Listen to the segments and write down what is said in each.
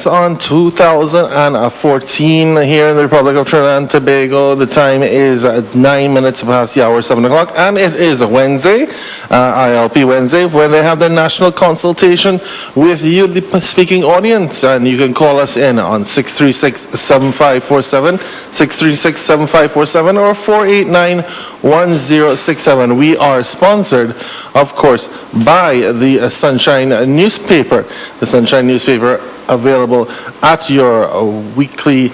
On 2014 here in the Republic of Trinidad and Tobago. The time is 9 minutes past the hour, 7 o'clock, and it is a Wednesday, ILP Wednesday, where they have their national consultation with you, the speaking audience. And you can call us in on 636-7547, 636-7547, or 489-1067. We are sponsored, of course, by the Sunshine newspaper. The Sunshine newspaper available at your weekly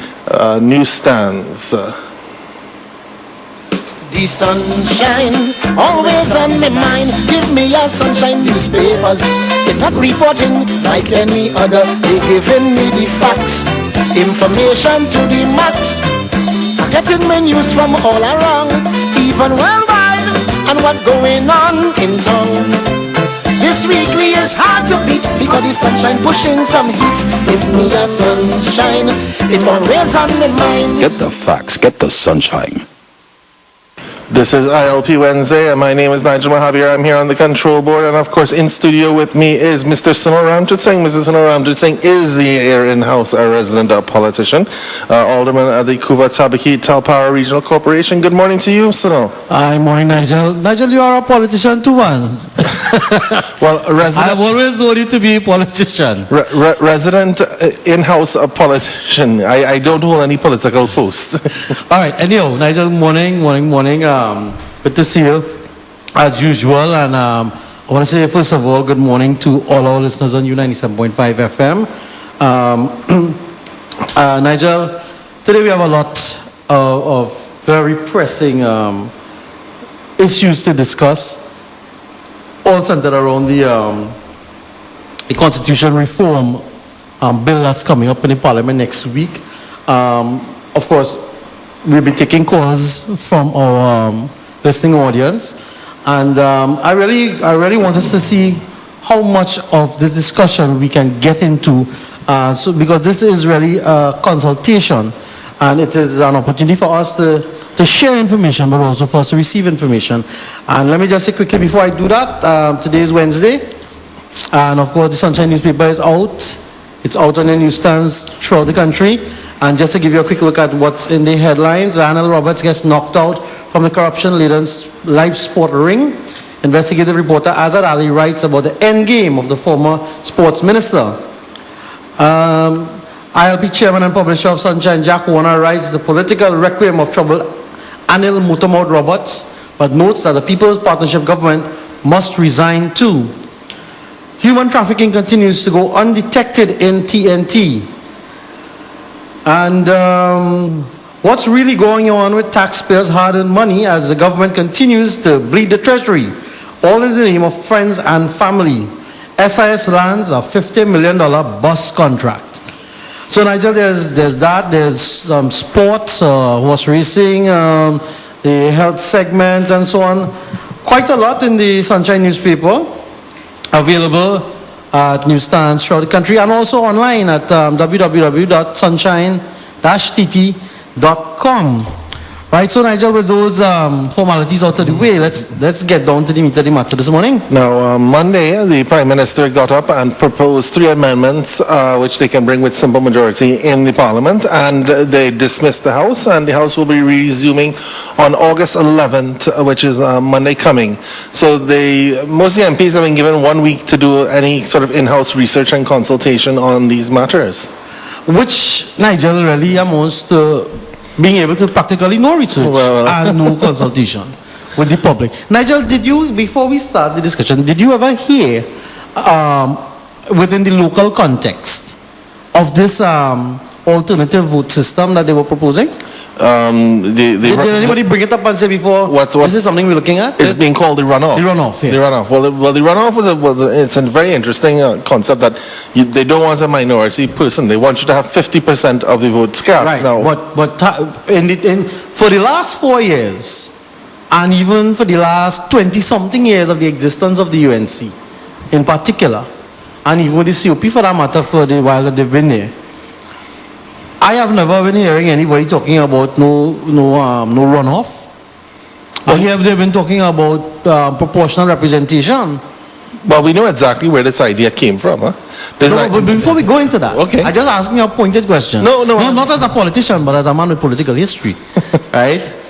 newsstands. The sunshine, always on my mind. Give me your sunshine newspapers. They're not reporting like any other. They're giving me the facts, information to the max. I'm getting my news from all around, even worldwide, and what's going on in town. This weekly is hard to beat because the sunshine pushing some heat. Give me a sunshine, it always on my mind. Get the facts, get the sunshine. This is ILP Wednesday, and my name is Nigel Mahabir. I'm here on the control board, and of course in studio with me is Mr. Sunil Ramjit Singh. Mr. Sunil Ramjit Singh is the here in-house resident politician, alderman at the Kuva Tabaki Talpara Regional Corporation. Good morning to you, Sunil. Hi, morning, Nigel. Nigel, you are a politician too, man. Well, I've always known you to be a politician. Resident in-house politician. I don't hold any political posts. All right, anyhow, Nigel, morning. Good to see you, as usual. And I want to say, first of all, good morning to all our listeners on U97.5 FM. Nigel, today we have a lot of very pressing issues to discuss, all centered around the Constitution reform bill that's coming up in the Parliament next week. Of course, we'll be taking calls from our listening audience, and I really want us to see how much of this discussion we can get into, because this is really a consultation, and it is an opportunity for us to share information, but also for us to receive information. And let me just say quickly before I do that, today is Wednesday, and of course the Sunshine newspaper is out. It's out on the newsstands throughout the country. And just to give you a quick look at what's in the headlines, Anil Roberts gets knocked out from the corruption-laden live sport ring. Investigative reporter Azad Ali writes about the end game of the former sports minister. ILP chairman and publisher of Sunshine, Jack Warner, writes the political requiem of trouble Anil Mutamod Roberts, but notes that the People's Partnership government must resign too. Human trafficking continues to go undetected in TNT. And what's really going on with taxpayers' hard-earned money as the government continues to bleed the treasury, all in the name of friends and family? SIS lands a $50 million bus contract. So Nigel, there's that, there's sports, horse racing, the health segment and so on. Quite a lot in the Sunshine newspaper, available at newsstands throughout the country, and also online at www.sunshine-tt.com. Right, so Nigel, with those formalities out of the way, let's get down to the meat of the matter this morning. Now, Monday, the Prime Minister got up and proposed 3 amendments which they can bring with simple majority in the Parliament, and they dismissed the House, and the House will be resuming on August 11th, which is Monday coming. So most of the MPs have been given 1 week to do any sort of in-house research and consultation on these matters. Which, Nigel, really amounts to being able to practically no research and no consultation with the public. Nigel, did you, before we start the discussion, did you ever hear within the local context of this alternative vote system that they were proposing? Did anybody bring it up and say before, this is something we're looking at? It's being called the runoff. The runoff, yeah. The runoff. Well, the runoff it's a very interesting concept that they don't want a minority person. They want you to have 50% of the votes cast. Right, now, but for the last 4 years, and even for the last 20-something years of the existence of the UNC, in particular, and even with the COP for that matter, for the while that they've been there, I have never been hearing anybody talking about no runoff. They've been talking about proportional representation. Well, we know exactly where this idea came from, huh? But before we go into that, Okay. I just asking you a pointed question. No, not as a politician, but as a man with political history, right?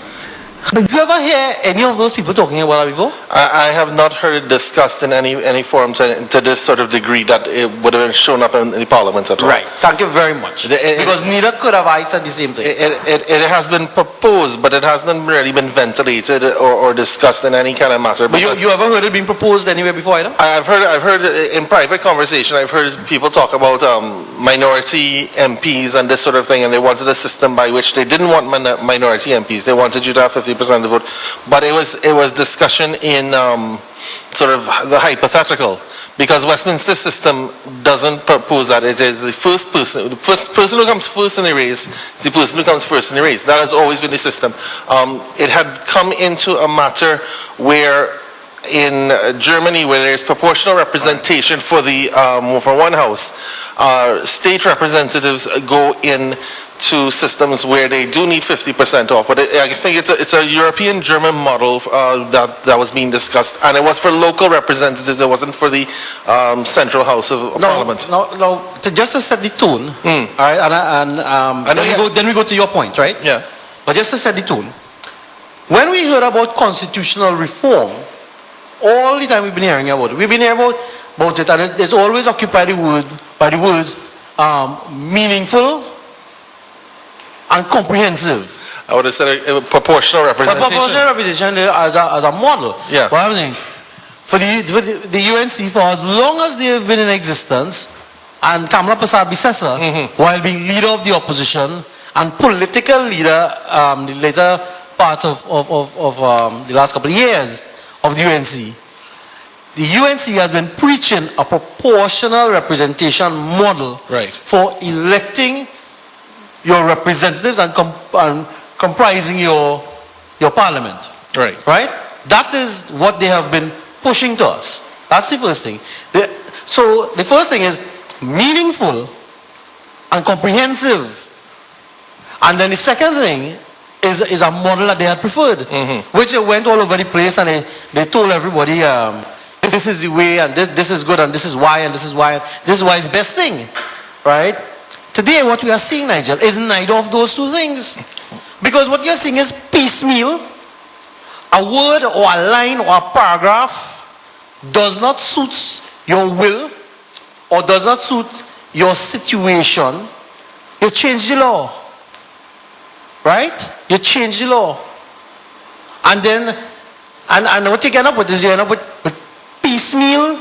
Did you ever hear any of those people talking about that before? I have not heard it discussed in any forum to this sort of degree that it would have been shown up in the parliament at all. Right. Thank you very much. Because neither could have I said the same thing. It has been proposed, but it hasn't really been ventilated or discussed in any kind of matter. But you ever heard it being proposed anywhere before either? I've heard in private conversation, I've heard people talk about minority MPs and this sort of thing, and they wanted a system by which they didn't want minority MPs. They wanted you to have 50% of the vote. But it was discussion in sort of the hypothetical, because Westminster system doesn't propose that. It is the first person who comes first in the race is the person who comes first in the race. That has always been the system. It had come into a matter where in Germany, where there's proportional representation for one house, state representatives go in to systems where they do need 50% off. But I think it's a European-German model that was being discussed, and it was for local representatives. It wasn't for the central house of Parliament. No. Just to set the tone, all right, and then we go to your point, right? Yeah. But just to set the tone, when we heard about constitutional reform, all the time we've been hearing about it. We've been hearing about it, and it's always occupied by the words meaningful and comprehensive. I would have said a proportional representation. Proportional representation as a model. Yeah. What I'm saying, for the UNC, for as long as they have been in existence, and Kamala Prasad Bisesa, while being leader of the opposition and political leader, the later parts of the last couple of years of the UNC has been preaching a proportional representation model for electing your representatives and comprising your parliament. Right? That is what they have been pushing to us. That's the first thing. So the first thing is meaningful and comprehensive. And then the second thing is a model that they had preferred, which they went all over the place and they told everybody this is the way, and this is good, and this is why, and this is why it's the best thing. Right? Today, what we are seeing, Nigel, is neither of those two things. Because what you're seeing is piecemeal. A word or a line or a paragraph does not suit your will or does not suit your situation. You change the law. Right? You change the law. And then, and what you end up with is you end up with piecemeal,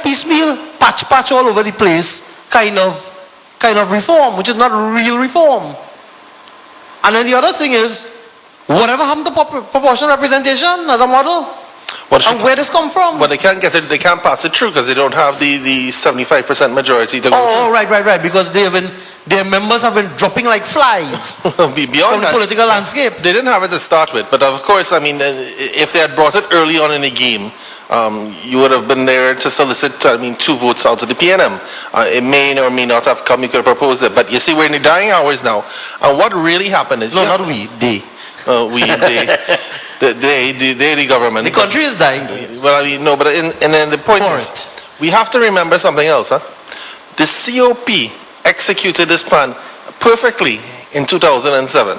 piecemeal, patch all over the place, kind of reform, which is not real reform. And then the other thing is, whatever happened to proportional representation as a model? And where does this come from? Well, they can't get it. They can't pass it through because they don't have the 75% majority to go through. Right. Because their members have been dropping like flies Beyond from the political landscape. They didn't have it to start with, but of course, I mean, if they had brought it early on in the game, you would have been there to solicit, 2 votes out of the PNM. It may or may not have come. You could have proposed it, but you see, we're in the dying hours now, and what really happened is not we, they. The government. The country is dying. Well, I mean, no, but and the point is, we have to remember something else. The COP executed this plan perfectly in 2007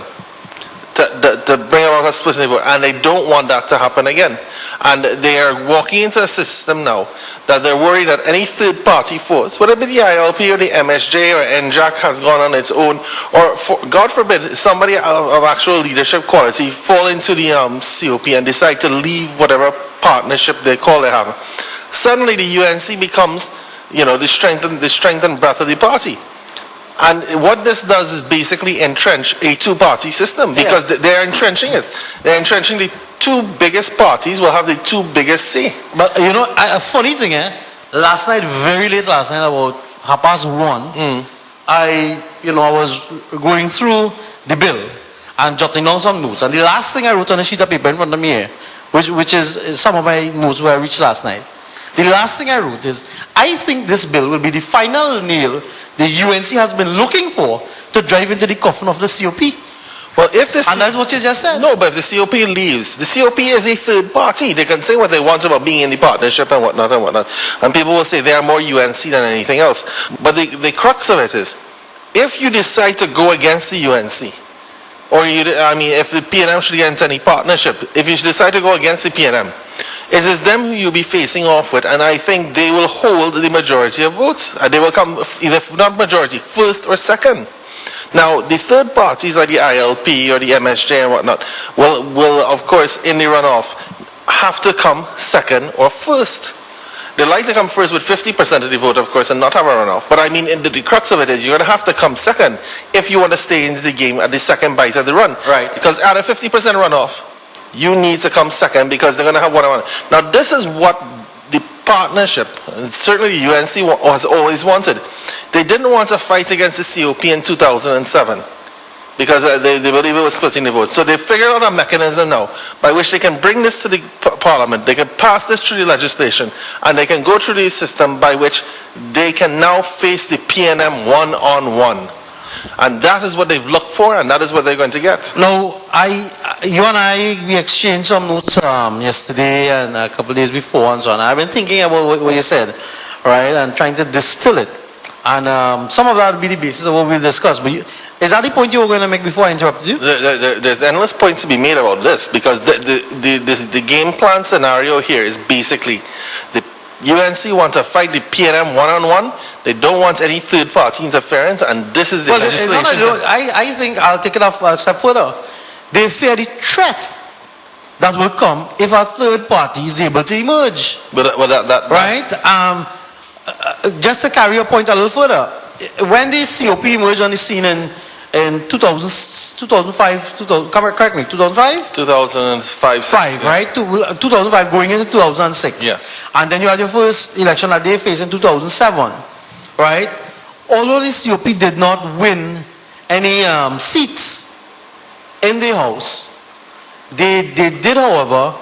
to bring about a split vote, and they don't want that to happen again. And they are walking into a system now that they're worried that any third-party force, whether it be the ILP or the MSJ or NJAC, has gone on its own, or God forbid, somebody of actual leadership quality fall into the COP and decide to leave whatever partnership they call it have. Suddenly the UNC becomes, the strength and breadth of the party. And what this does is basically entrench a two-party system, because they're entrenching it. They're entrenching the 2 biggest parties will have the 2 biggest say. But a funny thing, last night, very late last night, about 1:30, I was going through the bill and jotting down some notes. And the last thing I wrote on a sheet of paper in front of me here, which is some of my notes where I reached last night. The last thing I wrote is, I think this bill will be the final nail the UNC has been looking for to drive into the coffin of the COP. Well, if the And that's what you just said. no, but if the COP leaves, the COP is a third party. They can say what they want about being in the partnership and whatnot and whatnot. And people will say they are more UNC than anything else. But the crux of it is, if you decide to go against the UNC, or if the PNM should get into any partnership, if you decide to go against the PNM, it is them who you'll be facing off with, and I think they will hold the majority of votes. And they will come, either not majority, first or second. Now, the third parties like the ILP or the MSJ and whatnot will of course, in the runoff, have to come second or first. They like to come first with 50% of the vote, of course, and not have a runoff. But I mean, the crux of it is you're going to have to come second if you want to stay into the game at the second bite of the run. Right. Because at a 50% runoff, you need to come second because they're going to have one-on-one. Now, this is what the partnership, and certainly the UNC has always wanted. They didn't want to fight against the COP in 2007 because they believe it was splitting the vote. So they figured out a mechanism now by which they can bring this to the parliament, they can pass this through the legislation, and they can go through the system by which they can now face the PNM one-on-one. And that is what they've looked for, and that is what they're going to get. Now, you and I, we exchanged some notes yesterday and a couple of days before and so on. I've been thinking about what you said, right, and trying to distill it. And some of that will be the basis of what we'll discuss. But is that the point you were going to make before I interrupted you? There's endless points to be made about this because the game plan scenario here is basically the UNC want to fight the PNM one-on-one. They don't want any third-party interference, and this is the legislation. I think I'll take it off a step further. They fear the threat that will come if a third party is able to emerge. Right? Just to carry your point a little further, when the COP emerged on the scene in 2005, correct me, 2005? 2005, 6, right? 2005 going into 2006. Yeah. And then you had your first election that they faced in 2007, right? Although the COP did not win any seats in the House, they did, however,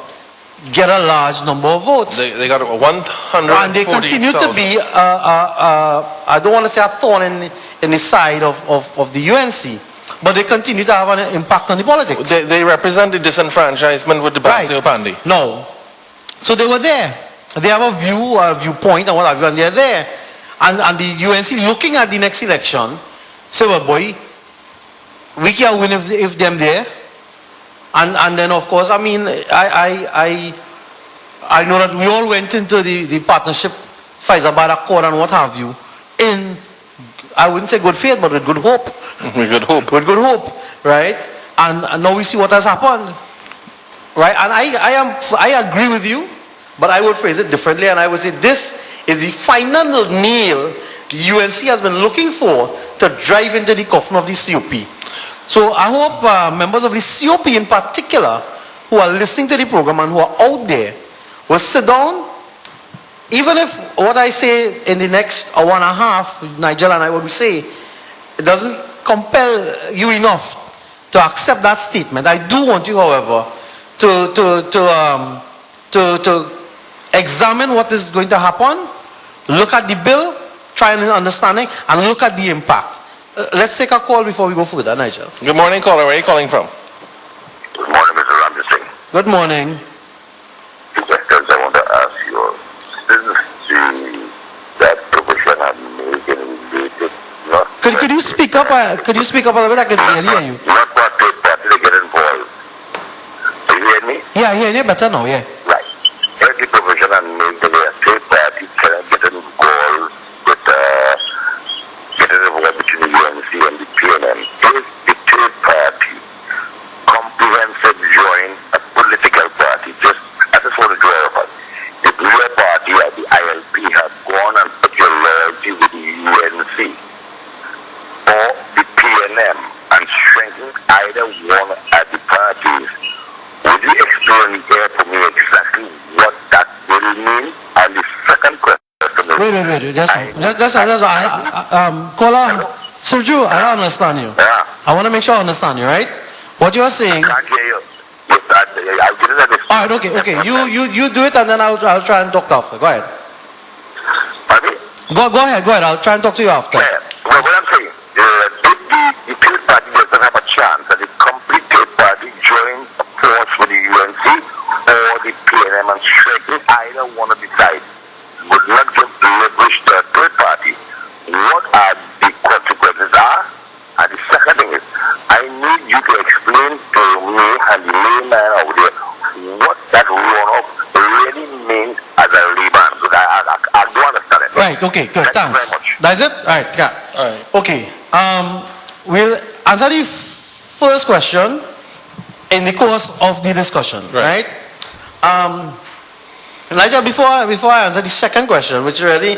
get a large number of votes. They got 140,000. And they continue to be, I don't want to say a thorn in the side of the UNC, but they continue to have an impact on the politics. They represent the disenfranchisement with the Basio Pandy. No. So they were there. They have a viewpoint and what have you, and they're there. And the UNC looking at the next election, say, well, boy, we can win if them there. And then, of course, I mean, I know that we all went into the partnership, Faizabad Accord and what have you, in, I wouldn't say good faith, but with good hope. With good hope. With good hope, right? And now we see what has happened, right? And I agree with you, but I would phrase it differently, and I would say this is the final nail the UNC has been looking for to drive into the coffin of the COP. So I hope members of the COP in particular who are listening to the program and who are out there will sit down, even if what I say in the next hour and a half, Nigel and I, what we say, it doesn't compel you enough to accept that statement. I do want you, however, to examine what is going to happen, look at the bill, try and understand it, and look at the impact. Let's take a call before we go further, Nigel. Good morning, caller. Where are you calling from? Good morning, Mr. Ramsey. Good morning. Two questions I want to ask you. Since that provision had made any related, Could you speak up? Could you speak up a little bit? I can barely hear you. Not what third party they get involved. Do you hear me? Yeah, I hear you better now, yeah. Right. If the provision had made that a third party cannot get involved with getting involved between the UNC and the PNM, if the third party comprehensive join a political party, I just want to draw upon, if your party or the ILP have gone and put your loyalty with the UNC or the PNM and strengthened either one of the parties, would you explain there for me exactly what that will mean? And the second question is... Wait. Caller, Sergio, I don't understand you. Yeah. I want to make sure I understand you, right? What you're saying... I can't hear you. I'll get it at this. All right, okay. You do it and then I'll try and talk after. Go ahead. Pardon me? Go ahead. I'll try and talk to you after. Yeah. Well, what I'm saying, if the third party doesn't have a chance and it comes strengthen either one of the sides, would not give leverage to a third party, what are the consequences are? And the second thing is, I need you to explain to me and the layman out there what that runoff really means as a layman. Because I do understand it. Right, okay, good, Thank you thanks. very much. That's it? All right, yeah. All right. Okay, we'll answer the first question in the course of the discussion, right? Nigel, before I answer the second question, which really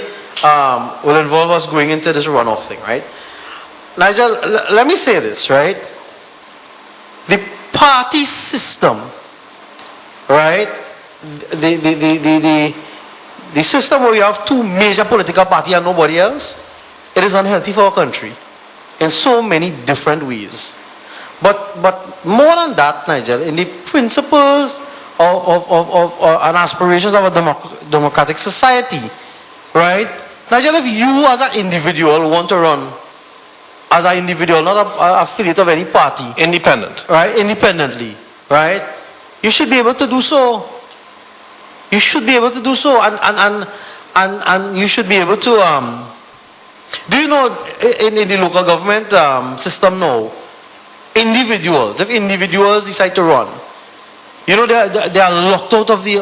will involve us going into this runoff thing, right? Nigel, let me say this, right? The party system, right? The system where we have two major political parties and nobody else, it is unhealthy for our country in so many different ways. But more than that, Nigel, in the principles and aspirations of a democratic society, right? Nigel, if you as an individual want to run as an individual, not an affiliate of any party, Independent. right? Independently, right? You should be able to do so. You should be able to do so, and you should be able to. Do you know in the local government system now, individuals, if individuals decide to run, you know they are locked out of the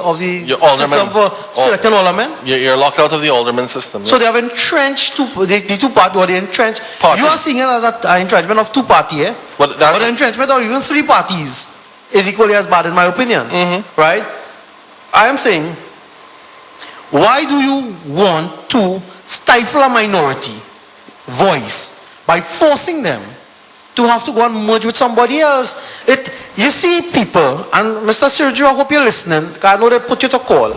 system for selecting aldermen. You're locked out of the alderman system. So they have entrenched the two parties, or they entrenched. Party. You are seeing it as an entrenchment of two parties, eh? But But entrenchment of even three parties is equally as bad in my opinion. Right? I am saying, why do you want to stifle a minority voice by forcing them to have to go and merge with somebody else? You see people, and Mr. Sergio, I hope you're listening, because I know they put you to call,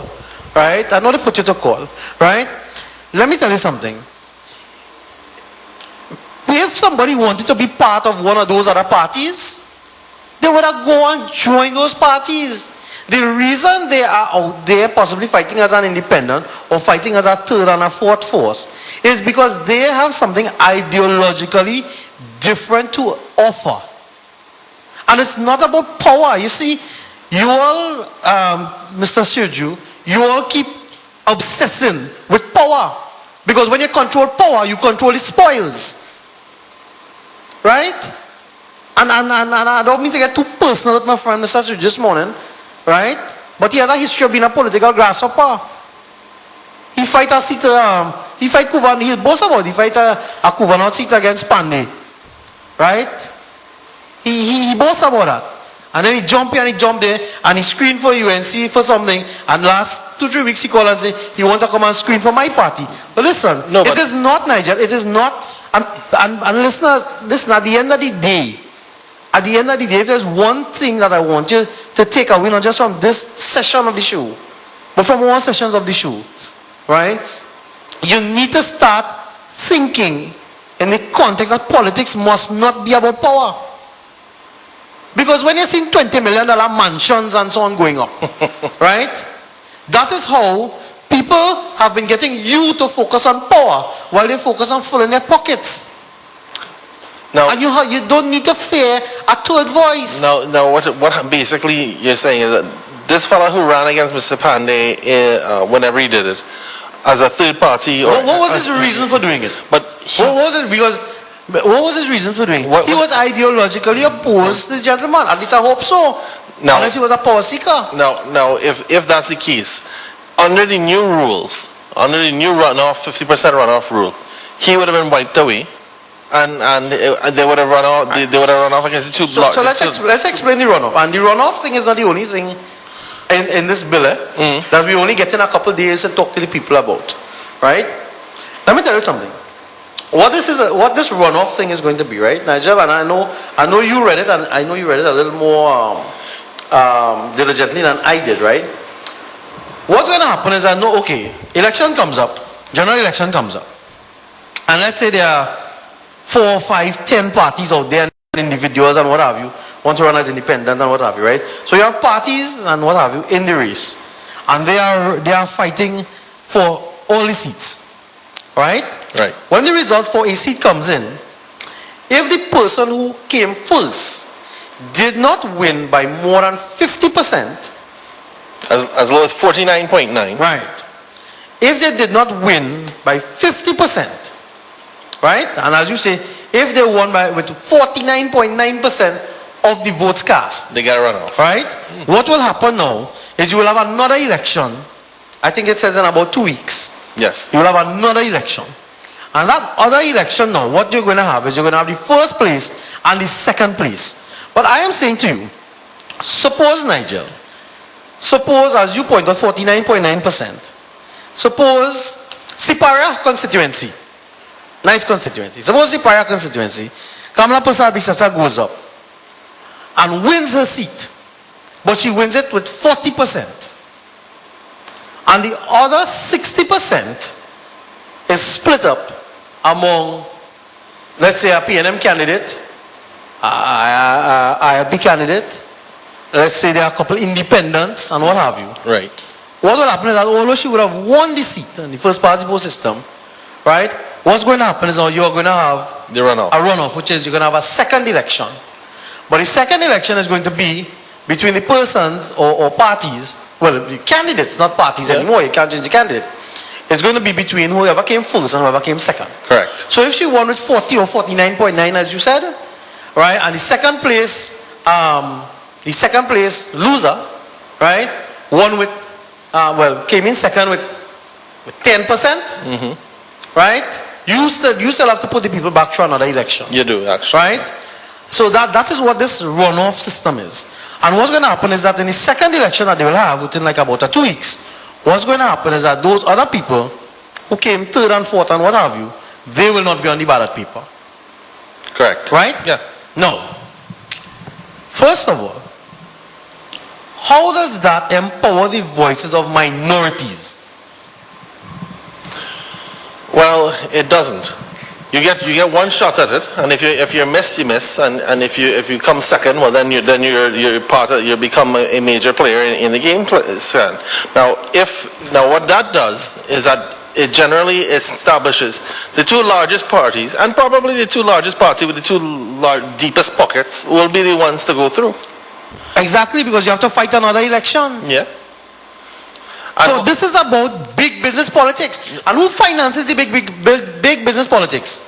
right? I know they put you to call, right? Let me tell you something. If somebody wanted to be part of one of those other parties, they would have go and join those parties. The reason they are out there possibly fighting as an independent or fighting as a third and a fourth force is because they have something ideologically different to offer. And it's not about power. You see, you all, Mr. Sergio, you all keep obsessing with power. Because when you control power, you control the spoils. Right? And I don't mean to get too personal with my friend Mr. Sergio this morning. Right? But he has a history of being a political grasshopper. He fight a seat, he fight Kuvan, he boast about it. He fight a Kuvanot seat against Pandey. Right? He boasts about that. And then he jump here and he jump there and he screen for UNC for something, and last 2-3 weeks he called and say he want to come and screen for my party. But listen, it is not, Nigel, it is not, and listeners, listen, at the end of the day, if there's one thing that I want you to take away, not just from this session of the show, but from all sessions of the show, right? You need to start thinking in the context that politics must not be about power. Because when you're seeing $20 million mansions and so on going up, right? That is how people have been getting you to focus on power while they focus on filling their pockets. Now, and you don't need to fear a third voice. Now, what basically you're saying is that this fellow who ran against Mr. Pandey, whenever he did it, as a third party, or what was his reason for doing it? But what was his reason for doing it? He was ideologically opposed to the gentleman. At least I hope so. Now, unless he was a power seeker. Now, if that's the case, under the new rules, under the new runoff, 50% runoff rule, he would have been wiped away. And they would have run off. They would have run off against the two blocks. So let's explain the runoff. And the runoff thing is not the only thing in this bill that we only get in a couple of days to talk to the people about, right? Let me tell you something. What this runoff thing is going to be, right, Nigel? And I know you read it, and I know you read it a little more diligently than I did, right? What's going to happen is election comes up, general election comes up, and let's say there are 4, 5, 10 parties out there, individuals and what have you, want to run as independent and what have you, right? So you have parties and what have you in the race, and they are fighting for all the seats, right? Right. When the result for a seat comes in, if the person who came first did not win by more than 50%, As low as 49.9. Right. If they did not win by 50%, right? And as you say, if they won by with 49.9% of the votes cast, They get a runoff. right? What will happen now is you will have another election. I think it says in about 2 weeks. Yes. You will have another election. And that other election now, what you're going to have is you're going to have the first place and the second place. But I am saying to you, suppose, Nigel, suppose, as you point out, 49.9%. Suppose Siparia constituency, nice constituency. Suppose Siparia constituency, Kamala Prasad Bisasa goes up and wins her seat, but she wins it with 40%. And the other 60% is split up among, let's say, a PNM candidate, ILP candidate, let's say there are a couple independents and what have you. Right. What will happen is that although she would have won the seat in the first party vote system, right? What's going to happen is now you're going to have The runoff. a runoff, which is you're going to have a second election. But the second election is going to be between the persons or parties, well, the candidates, not parties anymore. You can't change the candidate. It's going to be between whoever came first and whoever came second. Correct. So if she won with 40 or 49.9, as you said, right, and the second place loser, right, won with, came in second with 10%, right? You still have to put the people back through another election. You do, actually. Right? So that is what this runoff system is. And what's going to happen is that in the second election that they will have within like about 2 weeks, what's going to happen is that those other people who came third and fourth and what have you, they will not be on the ballot paper. Correct. Right? Yeah. No. First of all, how does that empower the voices of minorities? Well, it doesn't. You get one shot at it, and if you miss, you miss, and if you come second, well then you're part of, you become a major player in the game. Now what that does is that it generally establishes the two largest parties, and probably the two largest parties with the two deepest pockets will be the ones to go through. Exactly, because you have to fight another election. Yeah. So this is about big business politics. And who finances the big business politics?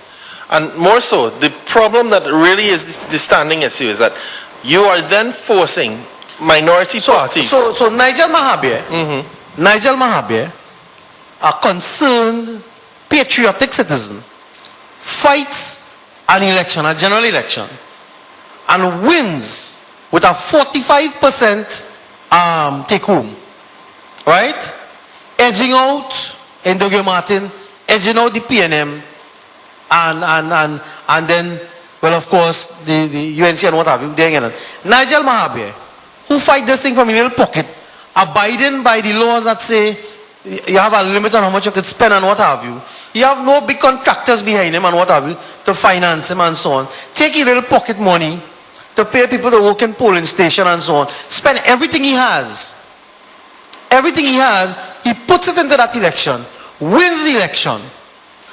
And more so, the problem that really is the standing issue is that you are then forcing minority parties. So Nigel Mahabir, a concerned, patriotic citizen, fights an election, a general election, and wins with a 45% take home. Right? Edging out Ndoge Martin, edging out the PNM, and then, well, of course, the UNC and what have you. Nigel Mahabir, who fight this thing from a little pocket, abiding by the laws that say you have a limit on how much you could spend and what have you. You have no big contractors behind him and what have you to finance him and so on. Take a little pocket money to pay people to work in polling station and so on. Spend everything he has. Everything he has, he puts it into that election, wins the election,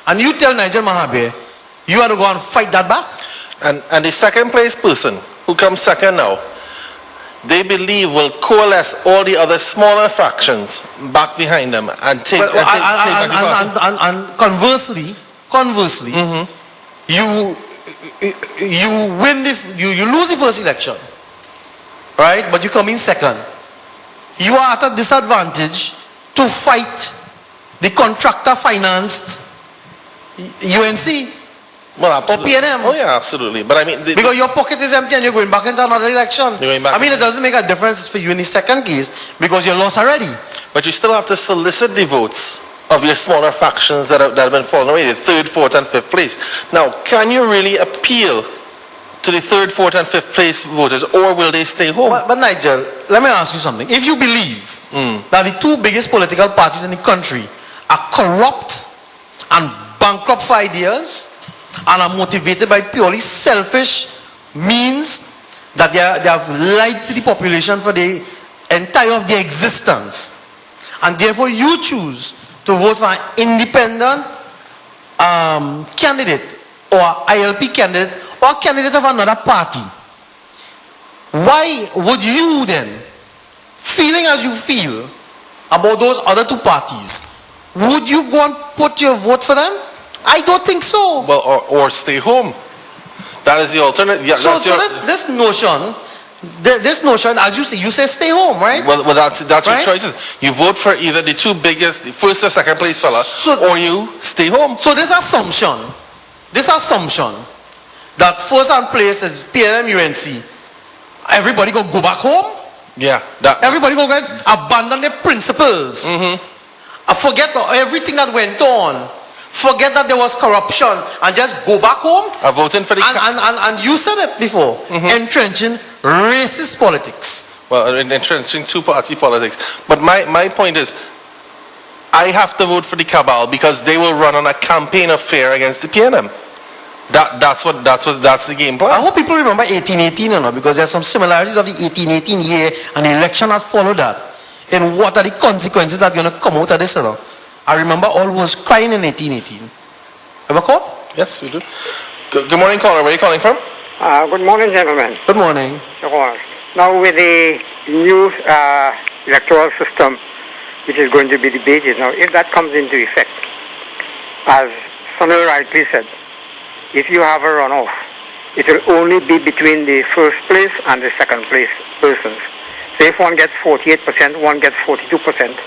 and you tell Nigel Mahabir, you have to go and fight that back? And the second place person who comes second now, they believe will coalesce all the other smaller factions back behind them and take back the party. And conversely, you lose the first election, right? But you come in second. You are at a disadvantage to fight the contractor financed UNC or PNM. Oh yeah, absolutely. But I mean, because your pocket is empty and you're going back into another election. I mean, it doesn't make a difference for you in the second case because you lost already. But you still have to solicit the votes of your smaller factions that have been falling away, the third, fourth, and fifth place. Now, can you really appeal to the third, fourth, and fifth place voters, or will they stay home? But Nigel, let me ask you something. If you believe that the two biggest political parties in the country are corrupt and bankrupt for ideas and are motivated by purely selfish means, that they have lied to the population for the entire of their existence, and therefore you choose to vote for an independent candidate or ILP candidate or candidate of another party, why would you then feeling as you feel about those other two parties, would you go and put your vote for them? I don't think so. Well, or stay home. That is the alternative. Yeah, So, that's your, this notion, as you say stay home, right? well, that's Right? your choices. You vote for either the two biggest, the first or second place fella, So- or you stay home. So this assumption that first and place is PNM UNC, everybody go back home? Yeah, that. Everybody go get abandon their principles. Forget everything that went on. Forget that there was corruption and just go back home. Voting for the And you said it before, entrenching racist politics. well, entrenching two-party politics. But my point is, I have to vote for the cabal because they will run on a campaign of fear against the PNM. That's the game I plan. hope people remember 1818, because there's some similarities of the 1818 year and the election that followed that. And what are the consequences that are going to come out of this, I remember all was crying in 1818. Ever call? Yes, we do. Good morning, caller. Where are you calling from? Good morning, gentlemen. Good morning. Now, with the new electoral system, which is going to be debated now, if that comes into effect, as Sunil rightly said, if you have a runoff, it will only be between the first place and the second place persons. So if one gets 48%, one gets 42%,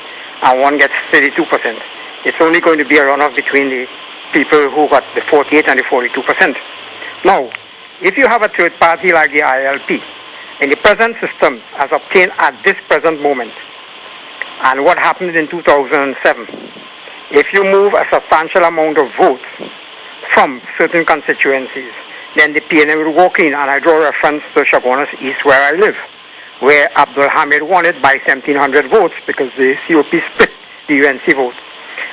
and one gets 32%, it's only going to be a runoff between the people who got the 48 and the 42%. Now, if you have a third party like the ILP, in the present system as obtained at this present moment, and what happened in 2007, if you move a substantial amount of votes from certain constituencies, then the PNM will walk in, and I draw reference to Chaguanas East where I live, where Abdul Hamid won it by 1,700 votes because the COP split the UNC vote.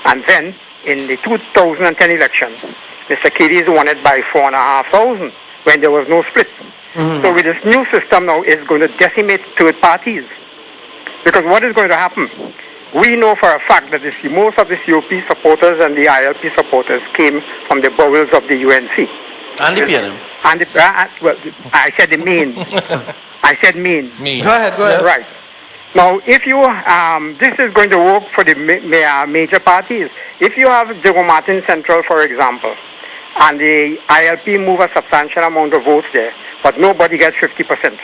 And then in the 2010 election, Mr. Kidis won it by 4,500 when there was no split. So with this new system now, it's going to decimate third parties. Because what is going to happen? We know for a fact that most of the COP supporters and the ILP supporters came from the bowels of the UNC. And the PNM. And well, I said the mean. I said mean. Go ahead. Right. Now, if you, this is going to work for the major parties. If you have Jago Martin Central, for example, and the ILP move a substantial amount of votes there, but nobody gets 50%,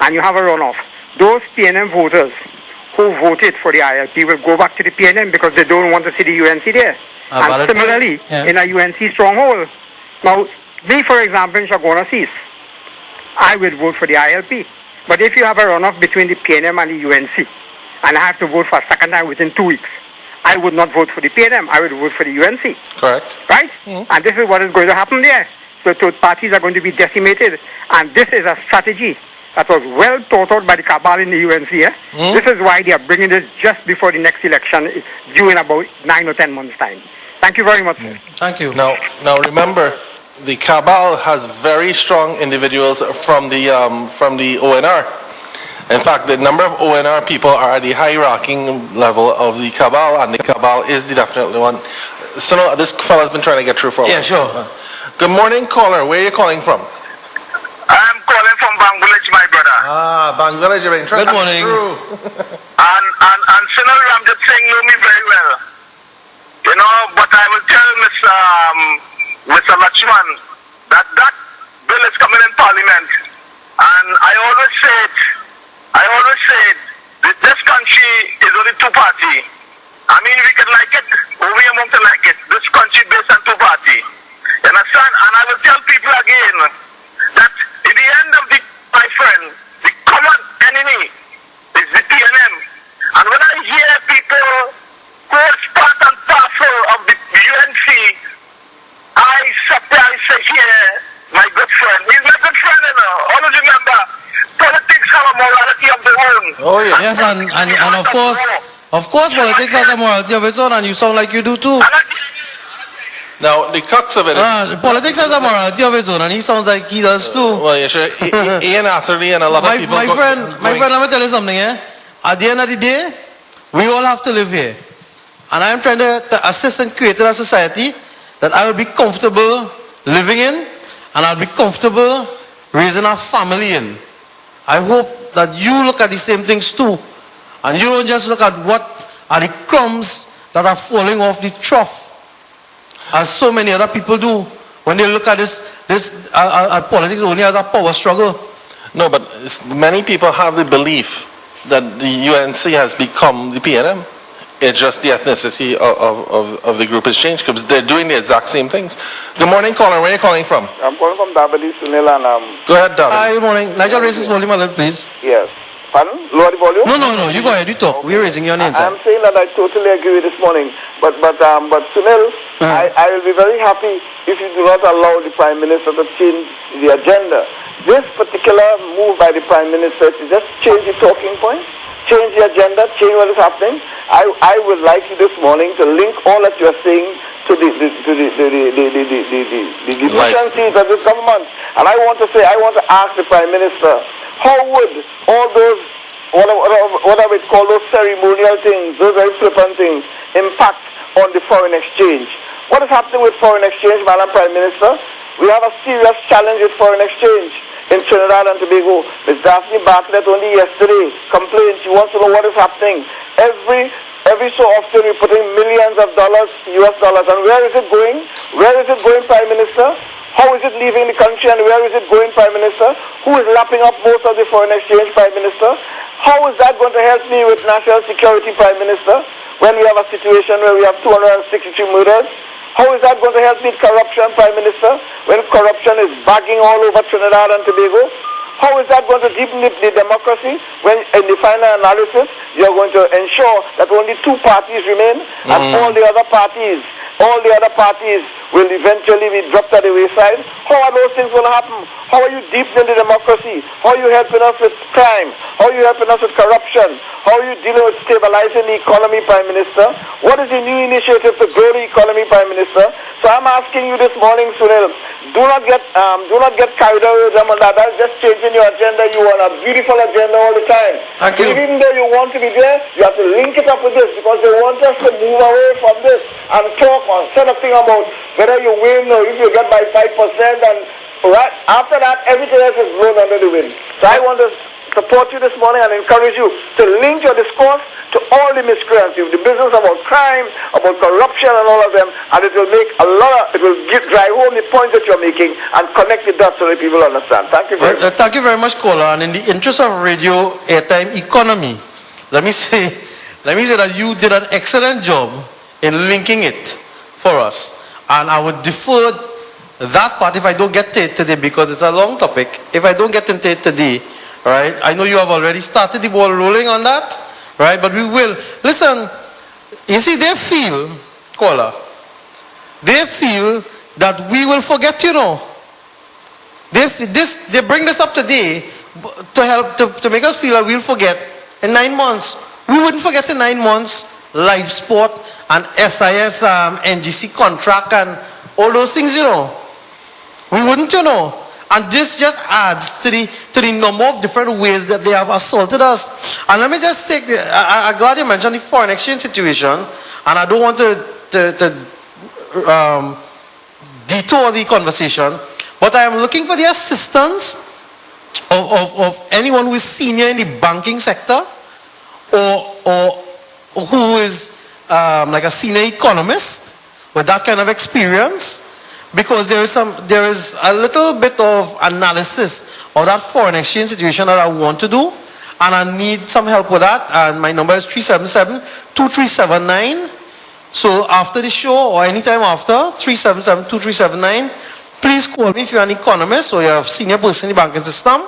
and you have a runoff, those PNM voters who voted for the ILP will go back to the PNM because they don't want to see the UNC there. And similarly, in a UNC stronghold. Now, me, for example, in Chaguanas East, I would vote for the ILP. But if you have a runoff between the PNM and the UNC, and I have to vote for a second time within 2 weeks, I would not vote for the PNM, I would vote for the UNC. Correct. Right? And this is what is going to happen there. So third parties are going to be decimated. And this is a strategy that was well thought out by the cabal in the UNC. This is why they are bringing this just before the next election, due in about 9 or 10 months' time. Thank you very much, sir. Thank you. Now remember, the cabal has very strong individuals from the ONR. In fact, the number of ONR people are at the hierarchy level of the cabal, and the cabal is the definitely one. So no, this fella's been trying to get through for a while. Yeah, sure. Good morning, caller. Where are you calling from? I'm calling from Bang Village, my brother. Bang Village. Good morning. And Sunil, I'm just saying, you know me very well. You know, but I will tell Mr. Lachman that bill is coming in Parliament. And I always said that this country is only two-party. I mean, we can like it, or we are not to like it. This country based on two-party. You understand? And I will tell people again that in the end of my friend, the common enemy is the PNM. And when I hear people who is part and parcel of the UNC, I surprise to hear my good friend. He's my good friend, you know. Always remember, politics have a morality of their own. Oh, yeah. Yes, and of course, politics has a morality of its own, and you sound like you do too. Now, the crux of it is... Politics has a morality of its own, and he sounds like he does too. Well, yeah, sure. Ian Atherley and a lot of people... My friend, let me tell you something, At the end of the day, we all have to live here. And I am trying to assist and create a society that I will be comfortable living in, and I'll be comfortable raising a family in. I hope that you look at the same things too. And you don't just look at what are the crumbs that are falling off the trough, as so many other people do when they look at politics only as a power struggle. No, but many people have the belief that the UNC has become the PNM. It's just the ethnicity of the group has changed because they're doing the exact same things. Good morning, caller. Where are you calling from? I'm calling from Davide Sunil and Go ahead, David. Hi, good morning. Nigel, raise his volume a little, please. yes. Pardon? Lower the volume? No, you go ahead. You talk. We're raising your name, sir. I'm saying that I totally agree with this morning. But Sunil, I will be very happy if you do not allow the Prime Minister to change the agenda. This particular move by the Prime Minister to just change the talking point, change the agenda, change what is happening. I would like you this morning to link all that you are saying to the deficiencies of this government. And I want to ask the Prime Minister, how would all those, what I would call those ceremonial things, those very flippant things, impact on the foreign exchange? What is happening with foreign exchange, Madam Prime Minister? We have a serious challenge with foreign exchange in Trinidad and Tobago. Ms. Daphne Bartlett only yesterday complained. She wants to know what is happening. Every so often we're putting millions of dollars, US dollars, and where is it going? Where is it going, Prime Minister? How is it leaving the country and where is it going, Prime Minister? Who is lapping up most of the foreign exchange, Prime Minister? How is that going to help me with national security, Prime Minister, when we have a situation where we have 263 murders? How is that going to help with corruption, Prime Minister, when corruption is bagging all over Trinidad and Tobago? How is that going to deepen the democracy when in the final analysis you're going to ensure that only two parties remain and all the other parties will eventually be dropped at the wayside? How are those things going to happen? How are you deepening the democracy? How are you helping us with crime? How are you helping us with corruption? How are you dealing with stabilizing the economy, Prime Minister? What is the new initiative to grow the economy, Prime Minister? So I'm asking you this morning, Sunil, do not get carried away with them on that. That's just changing your agenda. You want a beautiful agenda all the time. Thank you. Even though you want to be there, you have to link it up with this because they want us to move away from this and talk on something about whether you win or if you get by 5% and right after that everything else is blown under the wind. So I want to support you this morning and encourage you to link your discourse to all the miscreants, the business about crime, about corruption and all of them, and it will make drive home the points that you're making and connect the dots so that people understand. Thank you very much. Thank you very much, caller. And in the interest of radio airtime economy, let me say that you did an excellent job in linking it for us. And I would defer that part if I don't get to it today because it's a long topic. If I don't get into it today, right? I know you have already started the ball rolling on that, right? But we will. Listen, you see, they feel, caller, they feel that we will forget, you know. They bring this up today to make us feel that we'll forget in 9 months. We wouldn't forget in 9 months live sport and SIS NGC contract and all those things, you know. We wouldn't, you know. And this just adds to the number of different ways that they have assaulted us. And let me just take I'm glad you mentioned the foreign exchange situation, and I don't want to detour the conversation, but I am looking for the assistance of anyone who is senior in the banking sector or who is like a senior economist with that kind of experience. Because there is a little bit of analysis of that foreign exchange situation that I want to do, and I need some help with that. And my number is 377-2379. So after the show or anytime after, 377-2379. Please call me if you're an economist or you're a senior person in the banking system.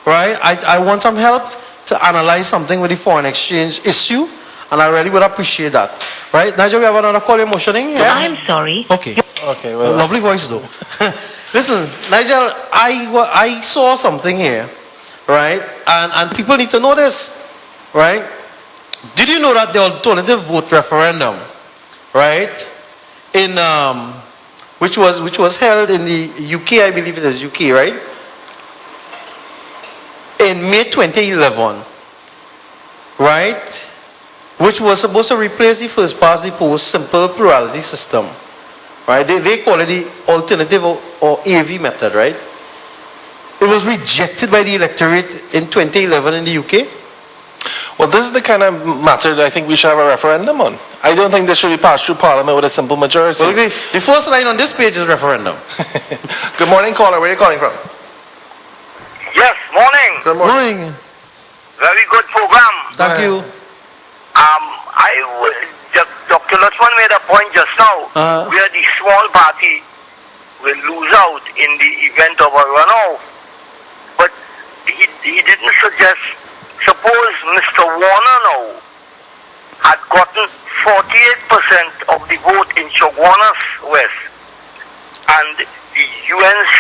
Right? I want some help to analyze something with the foreign exchange issue, and I really would appreciate that. Right? Nigel, we have another call you're motioning? Yeah? I'm sorry. Okay. Okay, well, lovely voice though. Listen, Nigel, I saw something here, right? And people need to know this, right? Did you know that the alternative vote referendum, right, in which was held in the UK, I believe it is UK, right? In May 2011, right? Which was supposed to replace the first past the post simple plurality system. Right? They call it the alternative or AV method, right? It was rejected by the electorate in 2011 in the UK. Well, this is the kind of matter that I think we should have a referendum on. I don't think this should be passed through Parliament with a simple majority. Well, the first line on this page is referendum. Good morning, caller. Where are you calling from? Yes, morning. Good morning. Very good program. Thank you. Dr. Lutzman made a point just now where the small party will lose out in the event of a runoff. But he didn't suggest, suppose Mr. Warner now had gotten 48% of the vote in Chaguanas West and the UNC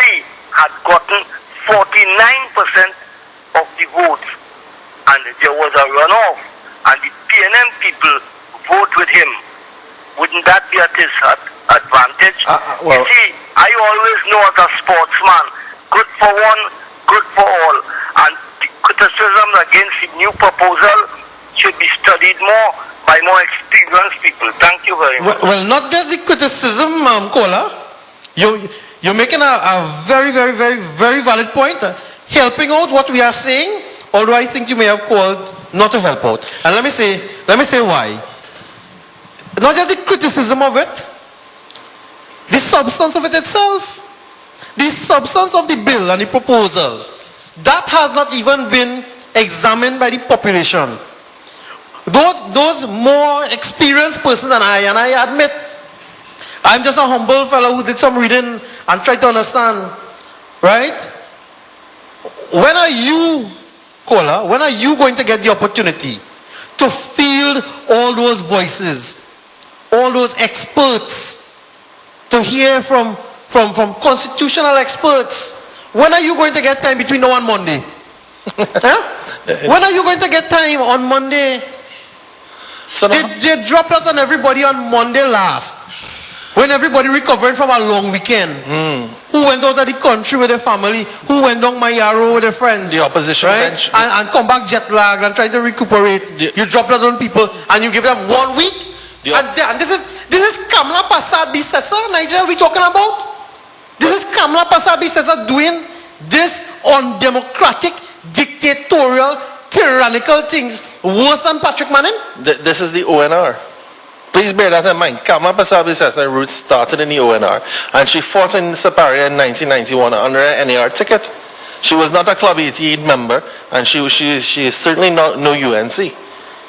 had gotten 49% of the votes and there was a runoff and the PNM people vote with him. Wouldn't that be at his advantage? Well, you see, I always know as a sportsman, good for one, good for all. And the criticism against the new proposal should be studied more by more experienced people. Thank you very much. Well, not just the criticism, caller. You're making a very, very, very, very valid point. Helping out what we are saying, although I think you may have called not to help out. And let me say why. Not just the criticism of it, the substance of it itself, the substance of the bill and the proposals, that has not even been examined by the population. Those more experienced persons than I, and I admit, I'm just a humble fellow who did some reading and tried to understand, right? When are you, caller, when are you going to get the opportunity to field all those voices, all those experts, to hear from constitutional experts? When are you going to get time between now and Monday? Huh? When are you going to get time on Monday? So they dropped out on everybody on Monday last. When everybody recovered from a long weekend. Who went out of the country with their family, who went down Mayaro with their friends. The opposition bench. And come back jet lagged and try to recuperate. You drop that on people and you give them 1 week. And this is Kamla Prasad Bisesa, Nigel, we talking about? This is Kamla Prasad Bisesa doing this undemocratic, dictatorial, tyrannical things worse than Patrick Manning? This is the ONR. Please bear that in mind. Kamla Prasad Bisesa roots started in the ONR and she fought in Saparia in 1991 under an NAR ticket. She was not a Club 88 member and she is certainly not no UNC.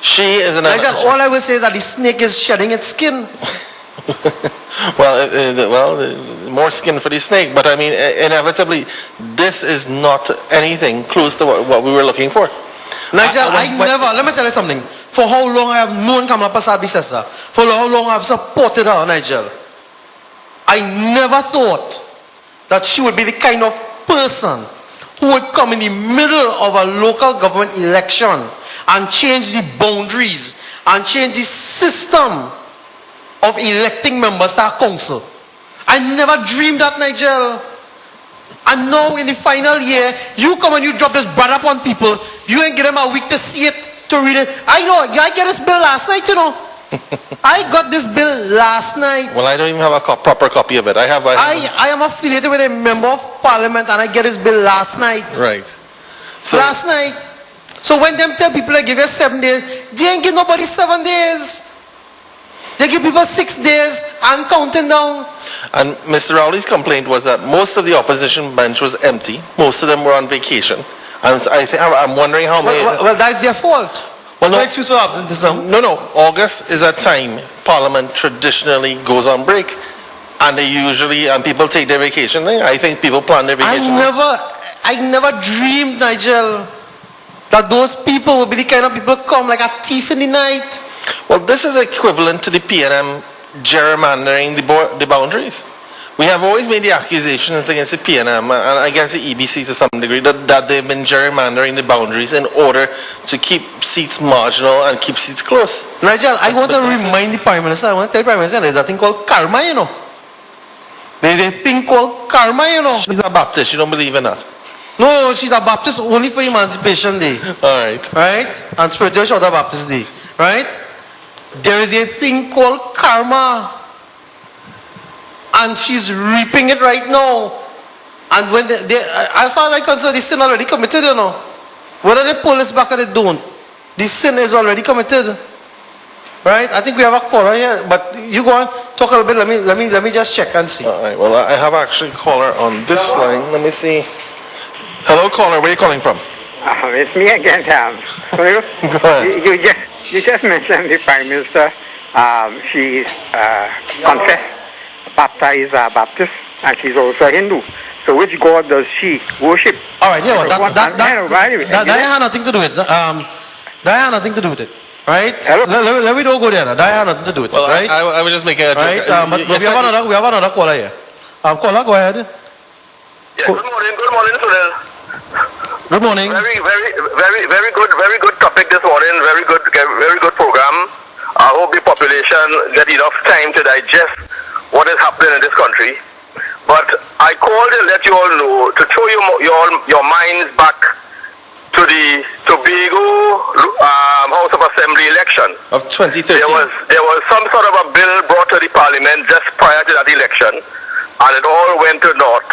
She is an... Nigel, all I will say is that the snake is shedding its skin. More skin for the snake. But I mean, inevitably, this is not anything close to what we were looking for. Nigel, let me tell you something. For how long I have known Kamla Prasad Bisesa, for how long I have supported her, Nigel, I never thought that she would be the kind of person who would come in the middle of a local government election and change the boundaries and change the system of electing members to our council. I never dreamed that, Nigel. And now in the final year, you come and you drop this bad up on people. You ain't give them a week to see it, to read it. I know, I get this bill last night, you know. I got this bill last night. Well, I don't even have a proper copy of it. I am affiliated with a member of parliament and I get this bill last night. Right. So, last night. So when them tell people they give you 7 days, they ain't give nobody 7 days. They give people 6 days and counting down. And Mr. Rowley's complaint was that most of the opposition bench was empty. Most of them were on vacation. And I'm wondering how many... Well, that's their fault. Well, no excuse for absenteeism. No. August is a time Parliament traditionally goes on break. And people take their vacation. I think people plan their vacation. I never dreamed, Nigel, that those people would be the kind of people who come like a thief in the night. Well, this is equivalent to the PNM gerrymandering the boundaries. We have always made the accusations against the PNM and against the EBC to some degree that they've been gerrymandering the boundaries in order to keep seats marginal and keep seats close. Nigel, I want to remind the Prime Minister, I want to tell the Prime Minister there's a thing called karma, you know. There's a thing called karma, you know. She's a Baptist, you don't believe in that? No, she's a Baptist only for Emancipation Day. Alright. Right? And Spiritual Shoulder Baptist Day. Right? There is a thing called karma. And she's reaping it right now. And when as far as I'm concerned, the sin already committed, you know. Whether they pull this back or they don't, the sin is already committed. Right? I think we have a caller here, but you go on, talk a little bit. Let me just check and see. All right. Well, I have actually a caller on this line. Let me see. Hello, caller. Where are you calling from? It's me again, Tom. So Go ahead. you just mentioned the Prime Minister. She's confessed, baptized Baptist, and she's also a Hindu. So which God does she worship? All right, yeah, well, that had nothing to do with it. That had nothing to do with it. Right? Let me don't go there. That had nothing to do with it. Well, right? I was just making a joke. Right? But we have another caller here. Caller, go ahead. Yeah, good morning, Sunil. Good morning. Very good topic this morning. Very good program. I hope the population get enough time to digest what is happening in this country. But I called to let you all know, to throw your minds back to the Tobago House of Assembly election Of 2013. There was some sort of a bill brought to the Parliament just prior to that election, and it all went to naught.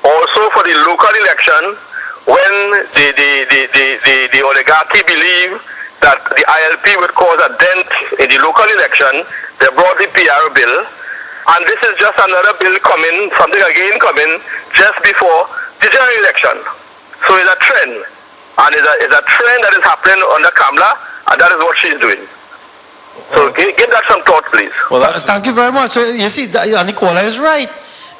Also for the local election, when the oligarchy believed that the ILP would cause a dent in the local election, they brought the PR bill, and this is just another bill coming, something again coming just before the general election. So it's a trend, and it's a trend that is happening under Kamala, and that is what she's doing. So give that some thought, please. Well, thank you very much. So you see, and the caller is right.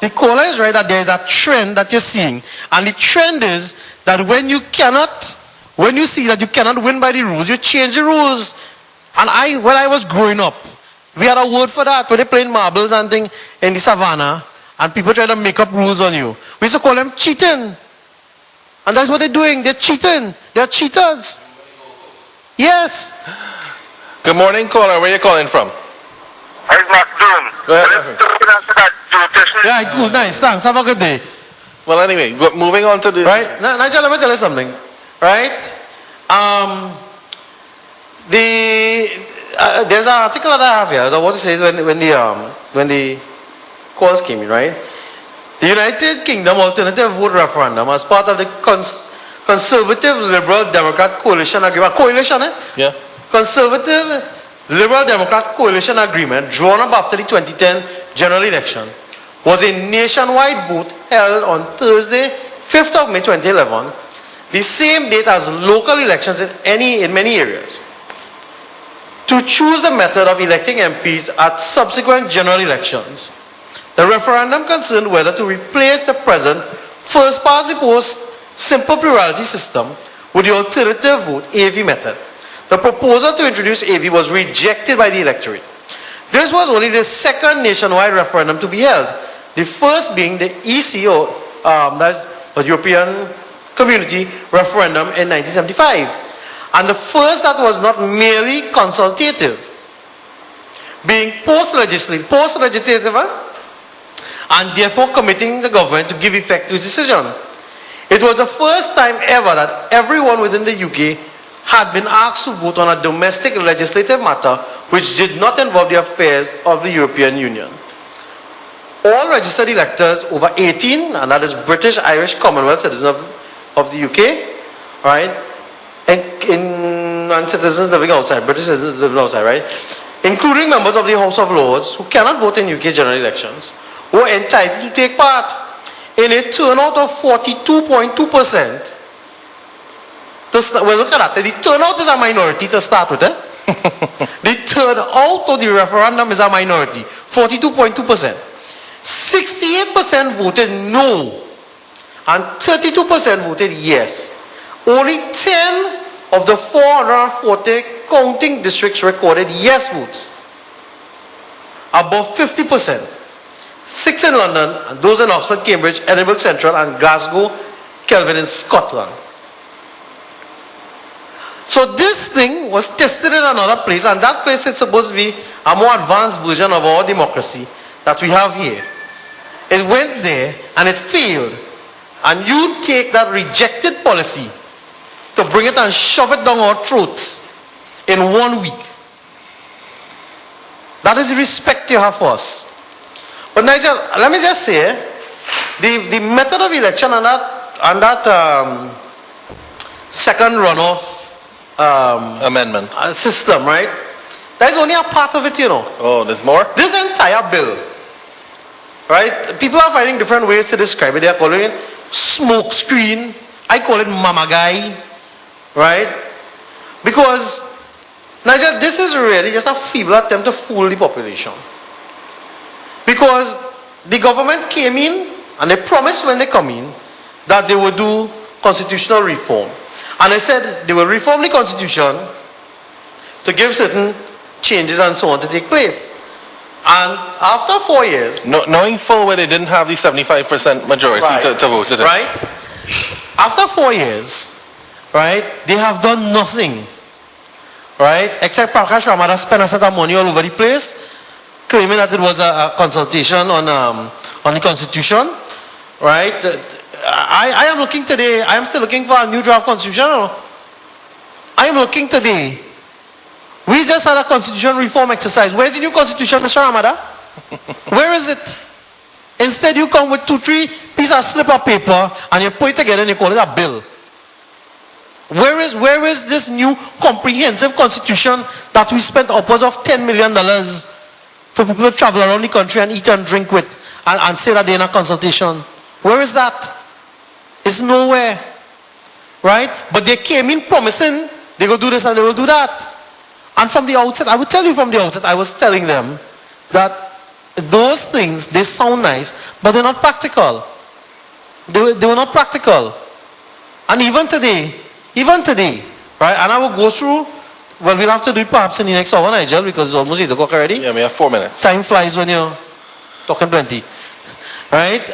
The caller is right that there is a trend that you're seeing. And the trend is that when you see that you cannot win by the rules, you change the rules. And when I was growing up, we had a word for that. When they playing marbles and things in the savannah, and people try to make up rules on you, we used to call them cheating. And that's what they're doing. They're cheating. They're cheaters. Yes. Good morning, caller. Where are you calling from? It's Mark Doom. Go ahead. Yeah, Cool. Nice. Thanks. Have a good day. Well, anyway, moving on to the... Right? Nigel, let me tell you something. Right? There's an article that I have here. I want to say when the calls came in, right? The United Kingdom Alternative Vote Referendum as part of the Conservative Liberal Democrat Coalition Agreement. Coalition, eh? Yeah. Conservative Liberal Democrat Coalition Agreement drawn up after the 2010 general election was a nationwide vote held on Thursday, 5th of May 2011, the same date as local elections in many areas, to choose the method of electing MPs at subsequent general elections. The referendum concerned whether to replace the present first past the post simple plurality system with the alternative vote AV method. The proposal to introduce AV was rejected by the electorate. This was only the second nationwide referendum to be held, the first being the ECO, that's the European Community referendum in 1975, and the first that was not merely consultative, being post-legislative, and therefore committing the government to give effect to its decision. It was the first time ever that everyone within the UK had been asked to vote on a domestic legislative matter which did not involve the affairs of the European Union. All registered electors over 18, and that is British, Irish, Commonwealth citizens of the UK, right? And citizens living outside, British citizens living outside, right? Including members of the House of Lords who cannot vote in UK general elections, were entitled to take part in a turnout of 42.2%. Well, look at that. The turnout is a minority to start with. The turnout of the referendum is a minority, 42.2%. 68% voted no, and 32% voted yes. Only 10 of the 440 counting districts recorded yes votes, above 50%. 6 in London, and those in Oxford, Cambridge, Edinburgh Central, and Glasgow, Kelvin in Scotland. So this thing was tested in another place, and that place is supposed to be a more advanced version of our democracy that we have here. It went there and it failed. And you take that rejected policy to bring it and shove it down our throats in 1 week. That is the respect you have for us. But Nigel, let me just say, the method of election and that second runoff Amendment. system, right? That is only a part of it, you know. Oh, there's more? This entire bill, right? People are finding different ways to describe it. They are calling it smoke screen. I call it mama guy, right? Because, Nigel, this is really just a feeble attempt to fool the population. Because the government came in and they promised when they come in that they would do constitutional reform. And they said they will reform the constitution to give certain changes and so on to take place. And after 4 years... knowing full well they didn't have the 75% majority right, to vote it in. Right? After 4 years, right, they have done nothing. Right? Except Prakash Ramada spent a set of money all over the place, claiming that it was a consultation on the constitution. Right? I am looking today, I am still looking for a new draft constitution. I am looking today. We just had a constitution reform exercise. Where's the new constitution, Mr. Ramada? Where is it? Instead, you come with 2-3 pieces of slip of paper and you put it together and you call it a bill. Where is this new comprehensive constitution that we spent upwards of $10 million for people to travel around the country and eat and drink with and say that they're in a consultation? Where is that? It's nowhere. Right? But they came in promising they will do this and they will do that. And from the outset, I would tell you from the outset, I was telling them that those things, they sound nice, but they're not practical. They were not practical. And even today, right, and I will go through, well, we'll have to do it perhaps in the next hour, Nigel, because it's almost 8 o'clock already. Yeah, we have 4 minutes. Time flies when you're talking plenty. Right?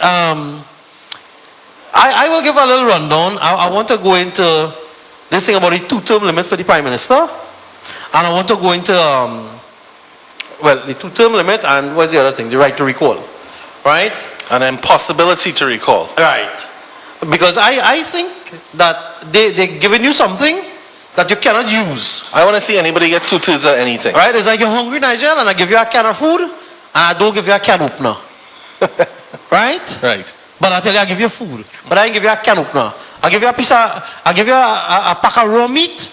I will give a little rundown. I want to go into this thing about the 2-term limit for the Prime Minister. And I want to go into, well, the 2-term limit and what's the other thing? The right to recall. Right? An impossibility to recall. Right. Because I think that they're giving you something that you cannot use. I want to see anybody get 2/3 of anything. Right? It's like you're hungry, Nigel, and I give you a can of food, and I don't give you a can opener. Right? Right. But I tell you, I give you food, but I ain't give you a can opener. I give you a pack of raw meat,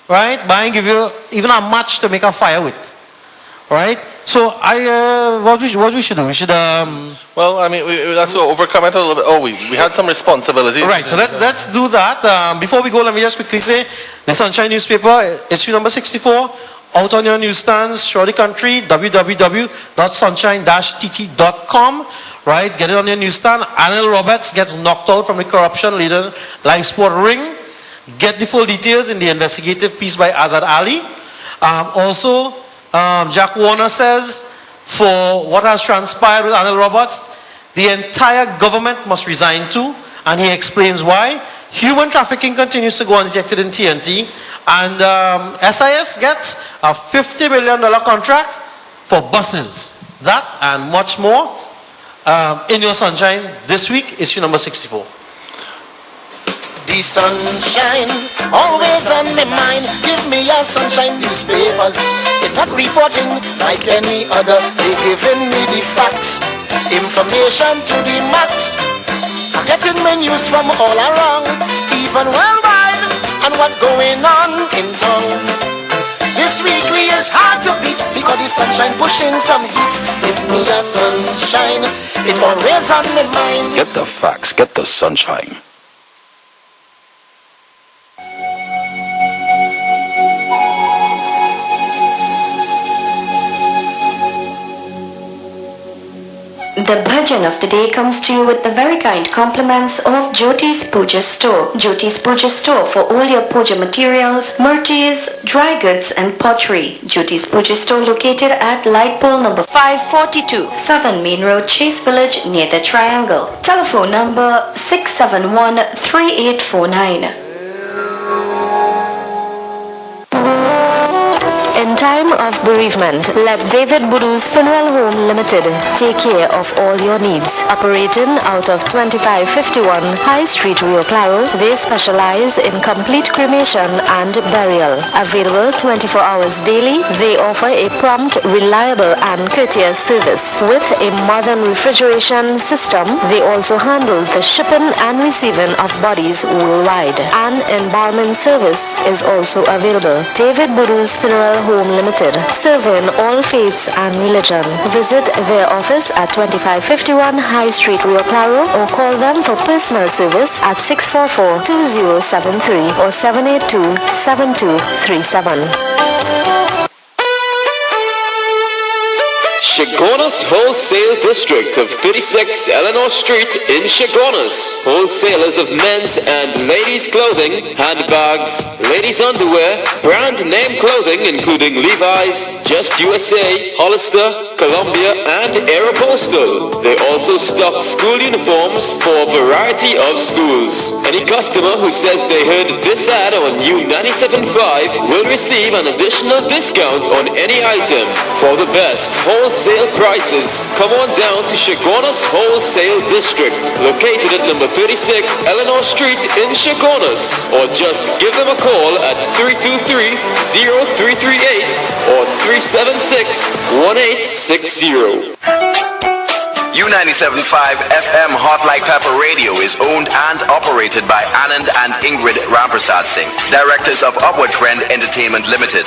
right? But I ain't give you even a match to make a fire with. Right? So what we should do? We should well, I mean, that's to overcome it a little bit. Oh, we had some responsibility. Right. So let's do that. Before we go, let me just quickly say the Sunshine newspaper, issue number 64, out on your newsstands throughout the country. www.sunshine-tt.com. Right. Get it on your newsstand. Anil Roberts gets knocked out from the corruption-laden live sport ring. Get the full details in the investigative piece by Azad Ali. Also. Jack Warner says, for what has transpired with Anil Roberts, the entire government must resign too, and he explains why. Human trafficking continues to go undetected in TNT, and SIS gets a $50 million contract for buses. That and much more in your Sunshine this week, issue number 64. The sunshine, always on my mind. Give me your Sunshine newspapers. It's not reporting like any other. They giving me the facts, information to the max. I'm getting my news from all around, even worldwide, and what's going on in town. This weekly is hard to beat because the sunshine pushing some heat. Give me your sunshine, it's always on my mind. Get the facts, get the sunshine. The bhajan of the day comes to you with the very kind compliments of Jyoti's Puja Store. Jyoti's Puja Store for all your puja materials, murtis, dry goods and pottery. Jyoti's Puja Store located at Light Pole number 542, Southern Main Road, Chase Village near the Triangle. Telephone number 671-3849. In time of bereavement, let David Budu's Funeral Home Limited take care of all your needs. Operating out of 2551 High Street, Rio Claro, they specialize in complete cremation and burial. Available 24 hours daily, they offer a prompt, reliable and courteous service. With a modern refrigeration system, they also handle the shipping and receiving of bodies worldwide. An embalming service is also available. David Budu's Funeral Home Limited, serving all faiths and religion. Visit their office at 2551 High Street, Rio Claro, or call them for personal service at 644-2073 or 782-7237. Chaguanas Wholesale District of 36 Eleanor Street in Chaguanas. Wholesalers of men's and ladies' clothing, handbags, ladies' underwear, brand name clothing including Levi's, Just USA, Hollister, Columbia, and Aeropostale. They also stock school uniforms for a variety of schools. Any customer who says they heard this ad on U97.5 will receive an additional discount on any item. For the best wholesale prices, come on down to Chaguanas Wholesale District, located at number 36 Eleanor Street in Chaguanas, or just give them a call at 323-0338 or 376-1860. U97.5 FM Hot Like Pepper Radio is owned and operated by Anand and Ingrid Ramprasad Singh, directors of Upward Trend Entertainment Limited.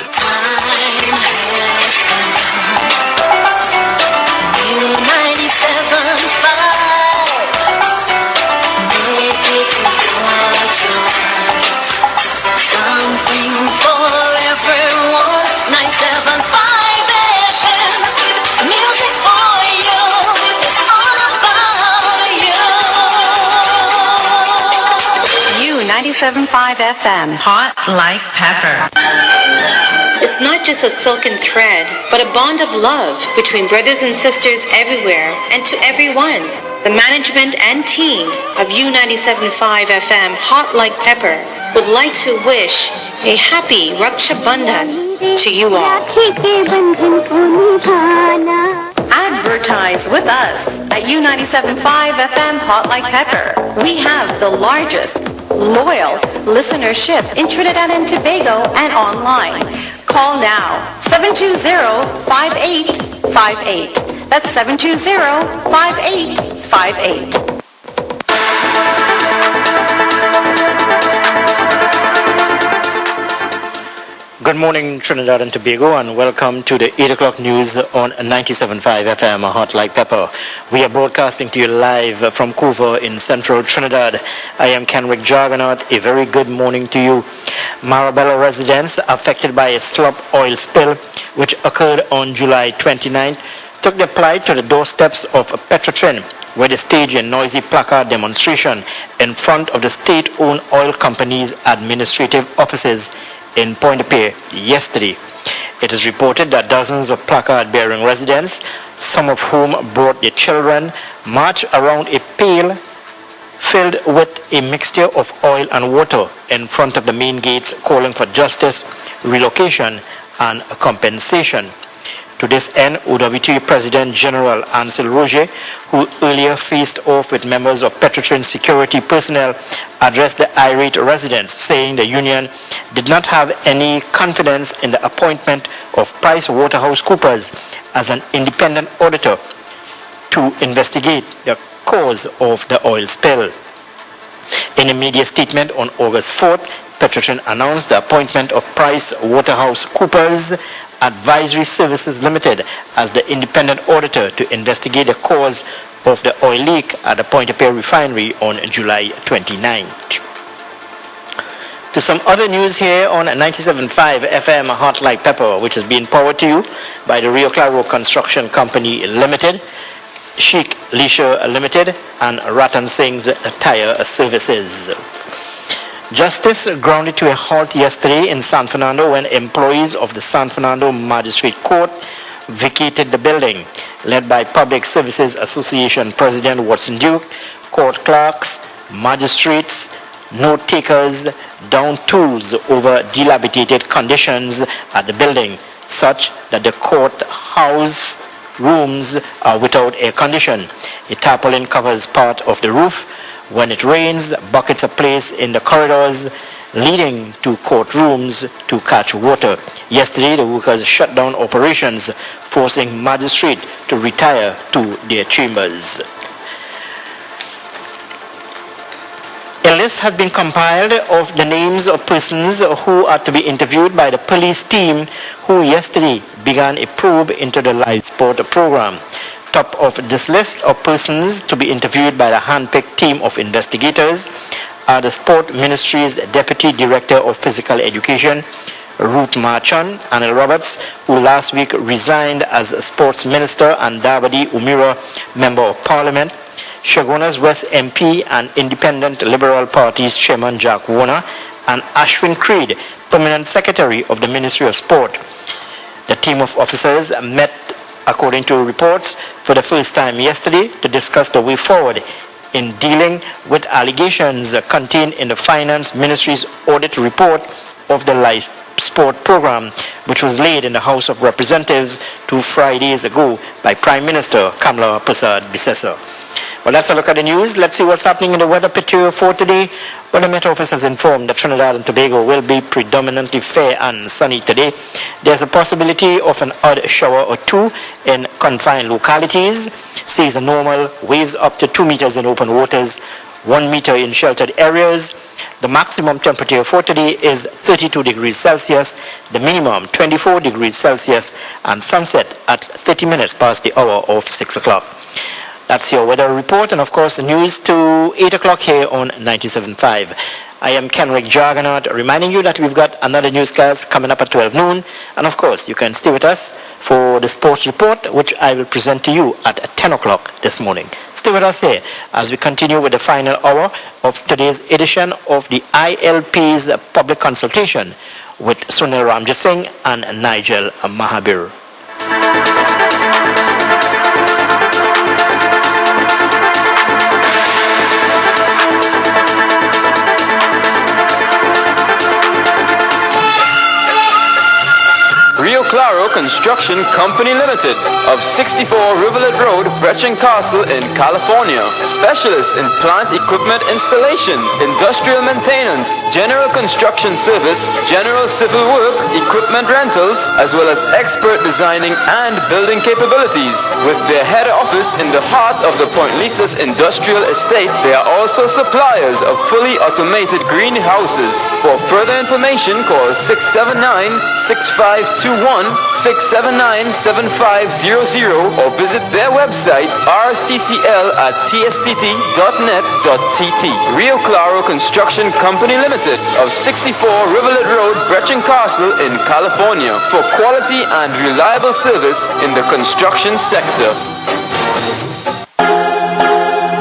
Something for everyone. 975 FM. Music for you. It's all about you. U97.5 FM. Hot like pepper. It's not just a silken thread, but a bond of love between brothers and sisters everywhere and to everyone. The management and team of U97.5 FM Hot Like Pepper would like to wish a happy Raksha Bandhan to you all. Advertise with us at U97.5 FM Hot Like Pepper. We have the largest loyal listenership in Trinidad and Tobago and online. Call now, 720-5858. That's 720-5858. Good morning, Trinidad and Tobago, and welcome to the 8 o'clock news on 97.5 FM Hot Like Pepper. We are broadcasting to you live from Couva in central Trinidad. I am Kenrick Jargonaut. A very good morning to you. Marabella residents affected by a slop oil spill, which occurred on July 29th, took their plight to the doorsteps of Petrotrin, where they staged a noisy placard demonstration in front of the state-owned oil company's administrative offices in Pointe-a-Pierre yesterday. It is reported that dozens of placard-bearing residents, some of whom brought their children, marched around a pail filled with a mixture of oil and water in front of the main gates, calling for justice, relocation, and compensation. To this end, OWT President General Ansel Roger, who earlier faced off with members of Petrotrin security personnel, addressed the irate residents, saying the union did not have any confidence in the appointment of PricewaterhouseCoopers as an independent auditor to investigate the cause of the oil spill. In a media statement on August 4th, Petrotrin announced the appointment of PricewaterhouseCoopers Advisory Services Limited as the independent auditor to investigate the cause of the oil leak at the Pointe-a-Pierre refinery on July 29th. To some other news here on 97.5 FM Hot Like Pepper, which is being powered to you by the Rio Claro Construction Company Limited, Chic Leisure Limited, and Ratan Singh's Tire Services. Justice grounded to a halt yesterday in San Fernando when employees of the San Fernando Magistrate Court vacated the building, led by Public Services Association President Watson Duke. Court clerks, magistrates, note takers downed tools over dilapidated conditions at the building, such that the courthouse rooms are without air condition. A tarpaulin covers part of the roof. When it rains, buckets are placed in the corridors leading to courtrooms to catch water. Yesterday, the workers shut down operations, forcing magistrates to retire to their chambers. A list has been compiled of the names of persons who are to be interviewed by the police team who yesterday began a probe into the live sport program. Top of this list of persons to be interviewed by the hand-picked team of investigators are the Sport Ministry's Deputy Director of Physical Education, Ruth Marchand, Anil Roberts, who last week resigned as Sports Minister, and Dawadi Umira, Member of Parliament, Chaguanas West MP and Independent Liberal Party's Chairman Jack Warner, and Ashwin Creed, Permanent Secretary of the Ministry of Sport. The team of officers met, according to reports, for the first time yesterday to discuss the way forward in dealing with allegations contained in the Finance Ministry's audit report of the live sport program, which was laid in the House of Representatives 2 Fridays ago by Prime Minister Kamala Prasad Bisesa. Well, let's look at the news. Let's see what's happening in the weather picture for today. Well, the Met Office has informed that Trinidad and Tobago will be predominantly fair and sunny today. There's a possibility of an odd shower or two in confined localities. Seas are normal, waves up to 2 meters in open waters, 1 meter in sheltered areas. The maximum temperature for today is 32 degrees Celsius, the minimum 24 degrees Celsius, and sunset at 30 minutes past the hour of 6 o'clock. That's your weather report, and of course the news to 8 o'clock here on 97.5. I am Kenrick Jargonaut, reminding you that we've got another newscast coming up at 12 noon. And of course, you can stay with us for the sports report, which I will present to you at 10 o'clock this morning. Stay with us here as we continue with the final hour of today's edition of the ILP's public consultation with Sunil Ramjasingh and Nigel Mahabir. Rio Claro Construction Company Limited of 64 Rivulet Road, Brechin Castle in California. Specialist in plant equipment installation, industrial maintenance, general construction service, general civil work, equipment rentals, as well as expert designing and building capabilities. With their head office in the heart of the Point Lisas Industrial Estate, they are also suppliers of fully automated greenhouses. For further information, call 679-6521, 679-7500, or visit their website rccl@tsttt.net.tt. Rio Claro Construction Company Limited of 64 Rivulet Road, Brechin Castle in California, for quality and reliable service in the construction sector.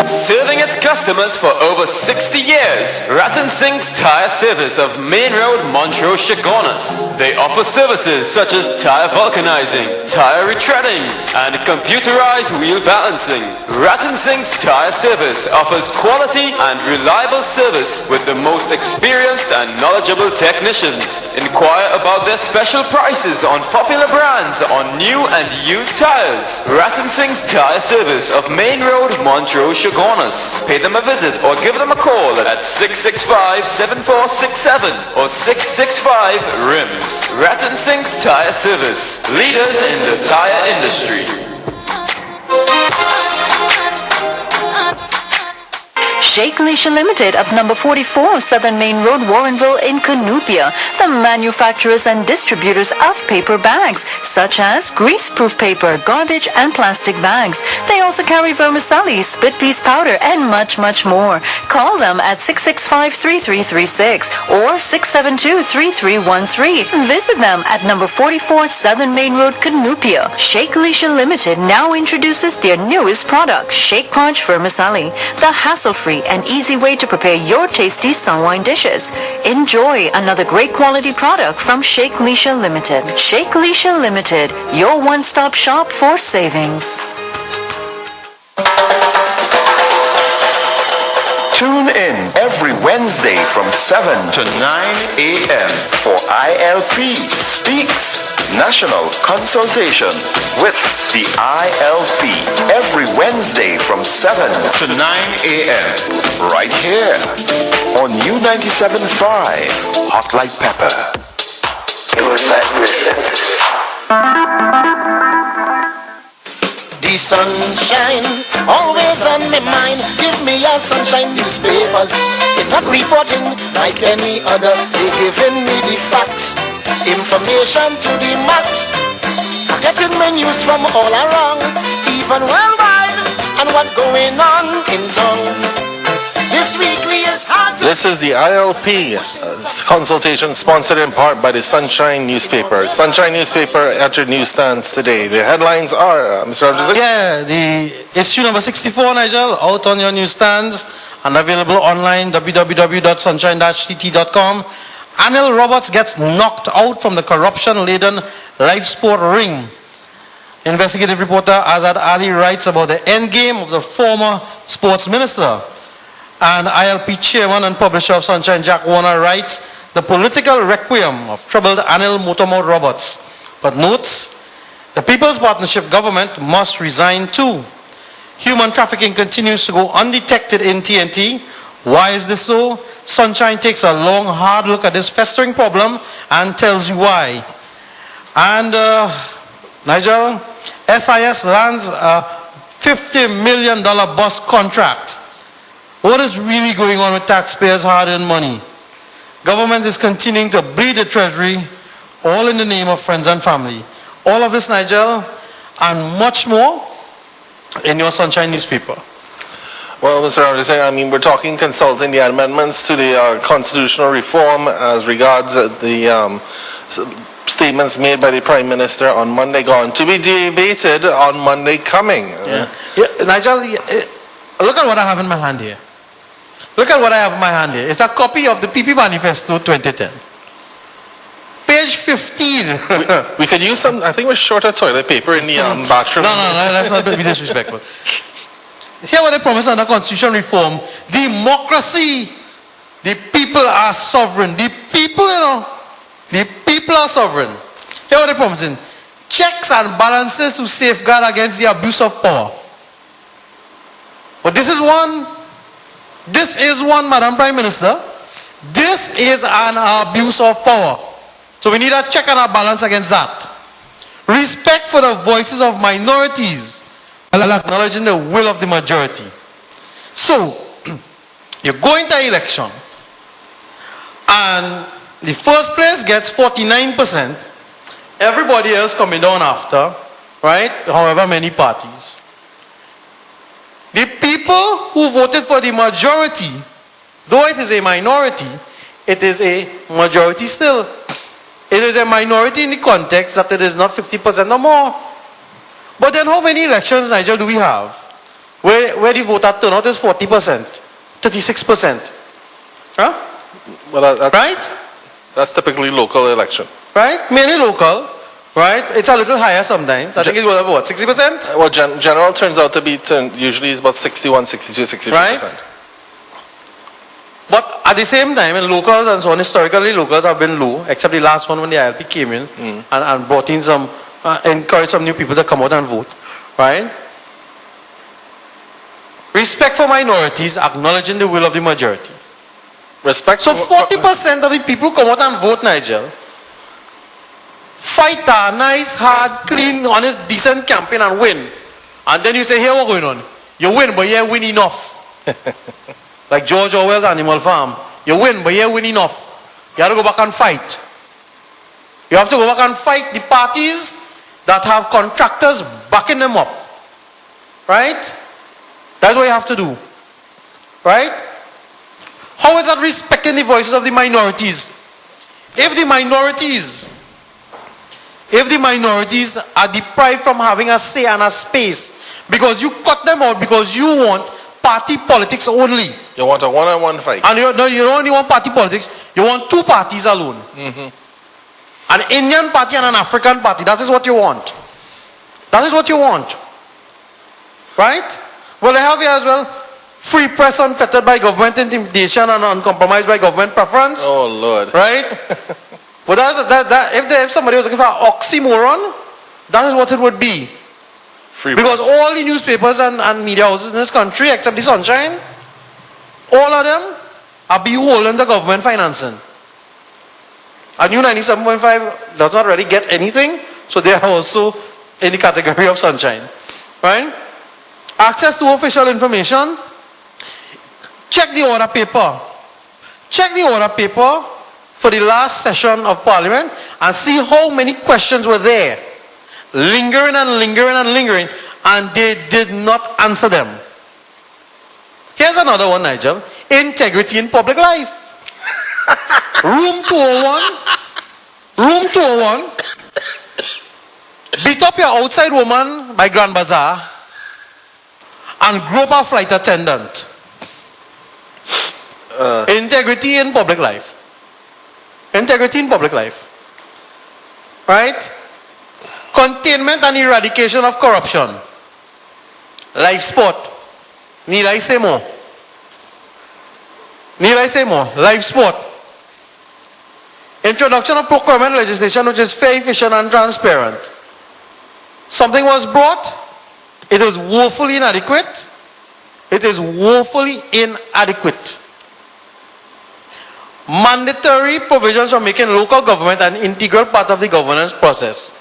Serving its customers for over 60 years, Ratan Singh's Tire Service of Main Road, Montrose, Chaguanas. They offer services such as tire vulcanizing, tire retreading, and computerized wheel balancing. Ratan Singh's Tire Service offers quality and reliable service with the most experienced and knowledgeable technicians. Inquire about their special prices on popular brands on new and used tires. Ratan Singh's Tire Service of Main Road, Montrose, Chaguanas. Pay them a visit or give them a call at 665-7467 or 665-RIMS. Ratan Singh's Tire Service, leaders in the tire industry. Sheikh Lisha Limited of number 44 Southern Main Road, Warrenville in Canoopia, the manufacturers and distributors of paper bags, such as grease-proof paper, garbage and plastic bags. They also carry vermicelli, split piece powder, and much, much more. Call them at 665-3336 or 672-3313. Visit them at number 44 Southern Main Road, Canoopia. Sheikh Lisha Limited now introduces their newest product, Sheikh Crunch Vermicelli, the hassle-free and easy way to prepare your tasty sunwine dishes. Enjoy another great quality product from Sheikh Lisha Limited. Sheikh Lisha Limited, your one-stop shop for savings. Tune in every Wednesday from 7 to 9 a.m. for ILP Speaks National Consultation with the ILP every Wednesday from 7 to 9 a.m. right here on U97.5 Hot Like Pepper. The sunshine, always on my mind. Give me your sunshine newspapers. It's not reporting like any other. They giving me the facts, information to the max. I'm getting my news from all around, even worldwide, and what's going on in town. This weekly is hard to... This is the ILP consultation sponsored in part by the Sunshine newspaper. Sunshine newspaper at your newsstands today. The headlines are, Mr. Rodriguez? Yeah, the issue number 64, Nigel, out on your newsstands and available online, www.sunshine-tt.com. Anil Roberts gets knocked out from the corruption-laden life sport ring. Investigative reporter Azad Ali writes about the endgame of the former sports minister. And ILP chairman and publisher of Sunshine, Jack Warner, writes, the political requiem of troubled Anil Motormouth Roberts. But notes, the People's Partnership government must resign too. Human trafficking continues to go undetected in TNT. Why is this so? Sunshine takes a long, hard look at this festering problem and tells you why. And Nigel, SIS lands a $50 million bus contract. What is really going on with taxpayers' hard-earned money? Government is continuing to bleed the treasury, all in the name of friends and family. All of this, Nigel, and much more in your Sunshine newspaper. Well, Mr. Rodriguez, I mean, we're talking consulting the amendments to the constitutional reform as regards the statements made by the Prime Minister on Monday gone to be debated on Monday coming. Yeah, Nigel, look at what I have in my hand here. Look at what I have in my hand here. It's a copy of the PP Manifesto 2010. Page 15. we could use some, I think, with shorter toilet paper in the bathroom. No, let's not be disrespectful. Here what they promise under constitutional reform. Democracy. The people are sovereign. The people, the people are sovereign. Here what they promising. Checks and balances to safeguard against the abuse of power. But this is one, Madam Prime Minister, this is an abuse of power. So we need a check and a balance against that. Respect for the voices of minorities, acknowledging the will of the majority. So, you go into election, and the first place gets 49%, everybody else coming down after, right? However many parties. The people who voted for the majority, though it is a minority, it is a majority still. It is a minority in the context that it is not 50% or more. But then how many elections, Nigel, do we have? Where the voter turnout is 40%, 36%. Huh? Well, right? That's typically local election. Right? Mainly local. Right? It's a little higher sometimes. I think it goes up, what, 60%? Well, general turns out to be, usually it's about 61, 62, 63%. Right? But at the same time, in locals and so on, historically locals have been low, except the last one when the ILP came in and brought in some, encouraged some new people to come out and vote. Right? Respect for minorities, acknowledging the will of the majority. Respect. So 40% of the people come out and vote, Nigel. Fight a nice, hard, clean, honest, decent campaign and win. And then you say, here what's going on? You win, but you win enough. Like George Orwell's Animal Farm. You win, but you win enough. You have to go back and fight. You have to go back and fight the parties that have contractors backing them up. Right? That's what you have to do. Right? How is that respecting the voices of the minorities? If the minorities are deprived from having a say and a space because you cut them out because you want party politics only. You want a one-on-one fight. And you don't only want party politics, you want two parties alone. An Indian party and an African party. That is what you want. That is what you want. Right? Well, they have here as well free press unfettered by government intimidation and uncompromised by government preference. Oh, Lord. Right? But if somebody was looking for an oxymoron, that is what it would be. Free Because press. all the newspapers and media houses in this country, except the Sunshine, all of them are beholden to government financing. And new 97.5 does not really get anything, so they are also in the category of Sunshine. Right? Access to official information. Check the order paper. Check the order paper for the last session of Parliament and see how many questions were there. Lingering and lingering and lingering, and they did not answer them. Here's another one, Nigel. Integrity in public life. Room 201. Room 201. Beat up your outside woman by Grand Bazaar and grope a flight attendant. Integrity in public life. Integrity in public life. Right? Containment and eradication of corruption. Life sport. Need I say more? Need I say more? Life sport. Introduction of procurement legislation which is fair, efficient and transparent. Something was brought. It is woefully inadequate. It is woefully inadequate. Mandatory provisions for making local government an integral part of the governance process.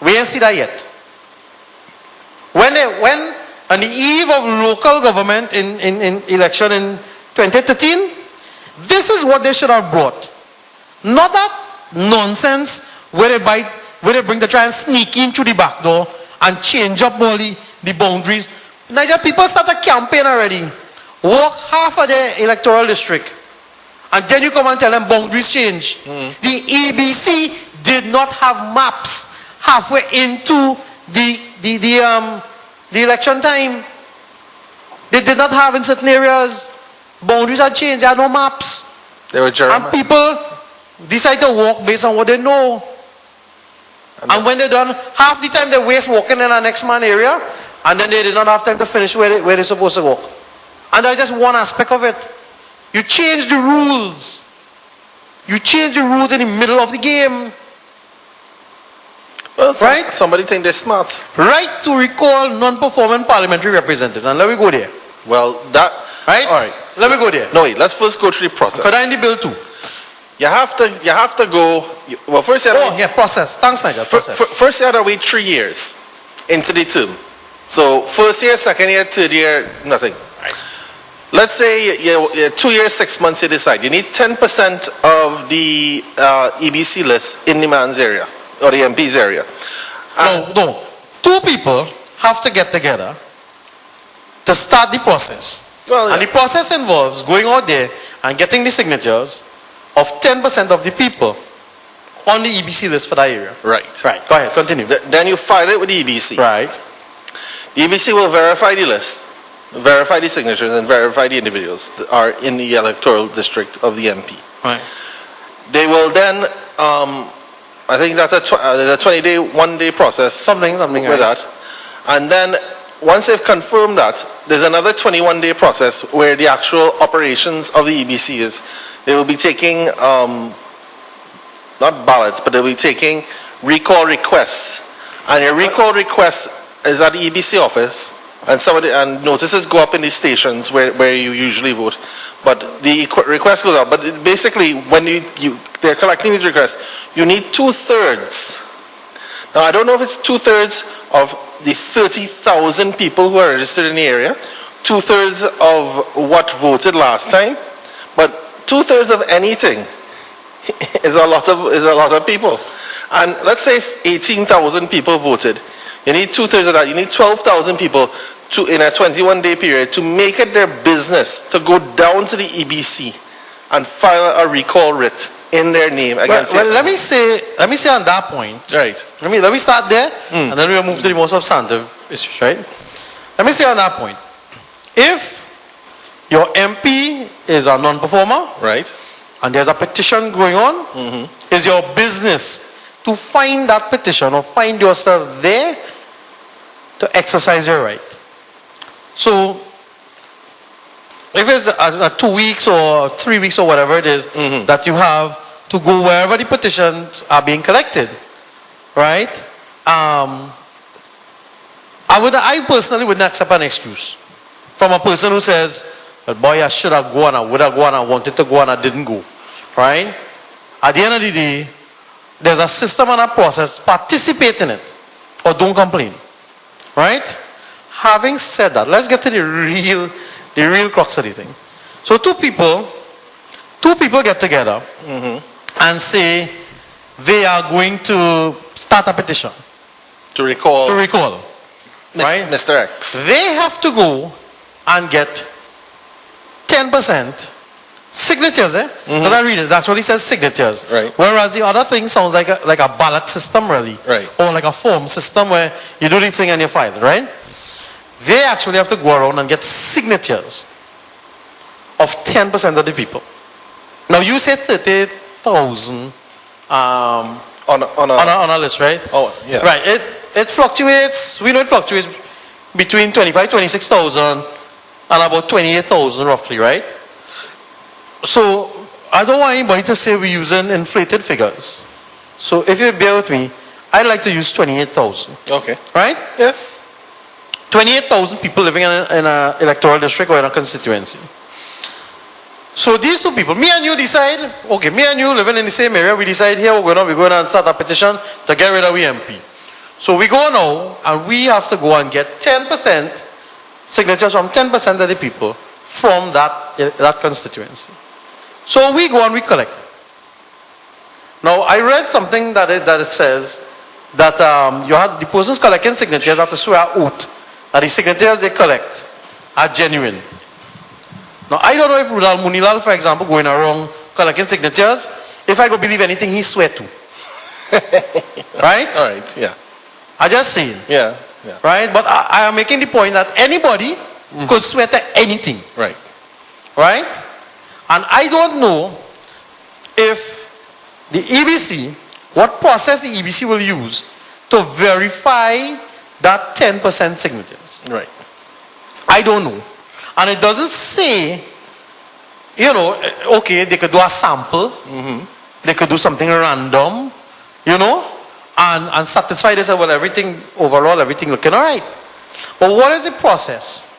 We ain't see that yet. When on the eve of local government in election in 2013, this is what they should have brought. Not that nonsense where they bring the try and sneak in through the back door and change up all the boundaries. Niger people start a campaign already. Walk half of their electoral district. And then you come and tell them boundaries change. The EBC did not have maps halfway into the election time. They did not have in certain areas. Boundaries had changed. They had no maps. They were And people decide to walk based on what they know. And when they're done, half the time they waste walking in our next man area, and then they did not have time to finish where they're supposed to walk. And that's just one aspect of it. You change the rules. You change the rules in the middle of the game. Well, right? Somebody think they're smart. Right to recall non-performing parliamentary representatives. And let me go there. Well, that... Right? All right. Let me go there. No, wait. Let's first go through the process. Could I in the bill too? You have to go... Well, first you have to... process. Thanks, Nigel. Process. First you have to wait 3 years into the term. So, first year, second year, third year, nothing. Let's say you're 2 years, 6 months you decide. You need 10% of the EBC list in the man's area or the MP's area. No. Two people have to get together to start the process. Well, yeah. And the process involves going out there and getting the signatures of 10% of the people on the EBC list for that area. Right. Right. Go ahead. Continue. Then you file it with the EBC. Right. The EBC will verify the list, verify the signatures, and verify the individuals that are in the electoral district of the MP. Right. They will then, I think that's a 20-day, one-day process. Something with right. that. And then once they've confirmed that, there's another 21-day process where the actual operations of the EBC is. They will be taking, not ballots, but they'll be taking recall requests. And your recall request is at the EBC office. And notices go up in the stations where you usually vote, but the request goes up. But basically, when they're collecting these requests, you need 2/3. Now I don't know if it's 2/3 of the 30,000 people who are registered in the area, 2/3 of what voted last time, but 2/3 of anything is a lot of people. And let's say 18,000 people voted. You need 2/3 of that. You need 12,000 people in a 21-day period to make it their business to go down to the EBC and file a recall writ in their name against well, let me say on that point. Right. Let me start there, and then we'll move to the more substantive issues. Right. Let me say on that point. If your MP is a non-performer, right, and there's a petition going on, it's your business to find that petition or find yourself there to exercise your right. So, if it's a 2 weeks or 3 weeks or whatever it is, that you have to go wherever the petitions are being collected, right? I personally wouldn't accept an excuse from a person who says, well, boy, I should have gone, I would have gone, I wanted to go and I didn't go, right? At the end of the day, there's a system and a process. Participate in it or don't complain, right? Having said that, let's get to the real crux of the thing. So two people get together and say they are going to start a petition To recall. right? Mr. X. They have to go and get 10% signatures, because I read it, that's what it says, signatures. Right. Whereas the other thing sounds like a ballot system, really. Right. Or like a form system where you do the thing and you file it, right? They actually have to go around and get signatures of 10% of the people. Now you say 30,000 on a list, right? Oh, yeah. Right. It fluctuates. We know it fluctuates between 26,000 and about 28,000 roughly, right? So I don't want anybody to say we're using inflated figures. So if you bear with me, I'd like to use 28,000. Okay. Right? Yes. 28,000 people living in an electoral district or in a constituency. So these two people, me and you decide, okay, me and you living in the same area, we decide here we're going to start a petition to get rid of the MP. So we go now and we have to go and get 10% signatures from 10% of the people from that constituency. So we go and we collect. Now I read something that it says that you have the persons collecting signatures have to swear oath that the signatures they collect are genuine. Now I don't know if Rudal Munilal, for example, going around collecting signatures, if I go believe anything he swear to. Right? All right, yeah. I just saying. Yeah. Right? But I am making the point that anybody could swear to anything. Right. Right? And I don't know if the EBC, what process the EBC will use to verify that 10% signatures. Right. I don't know. And it doesn't say, okay, they could do a sample. They could do something random, and satisfy this, well, everything looking all right. But what is the process?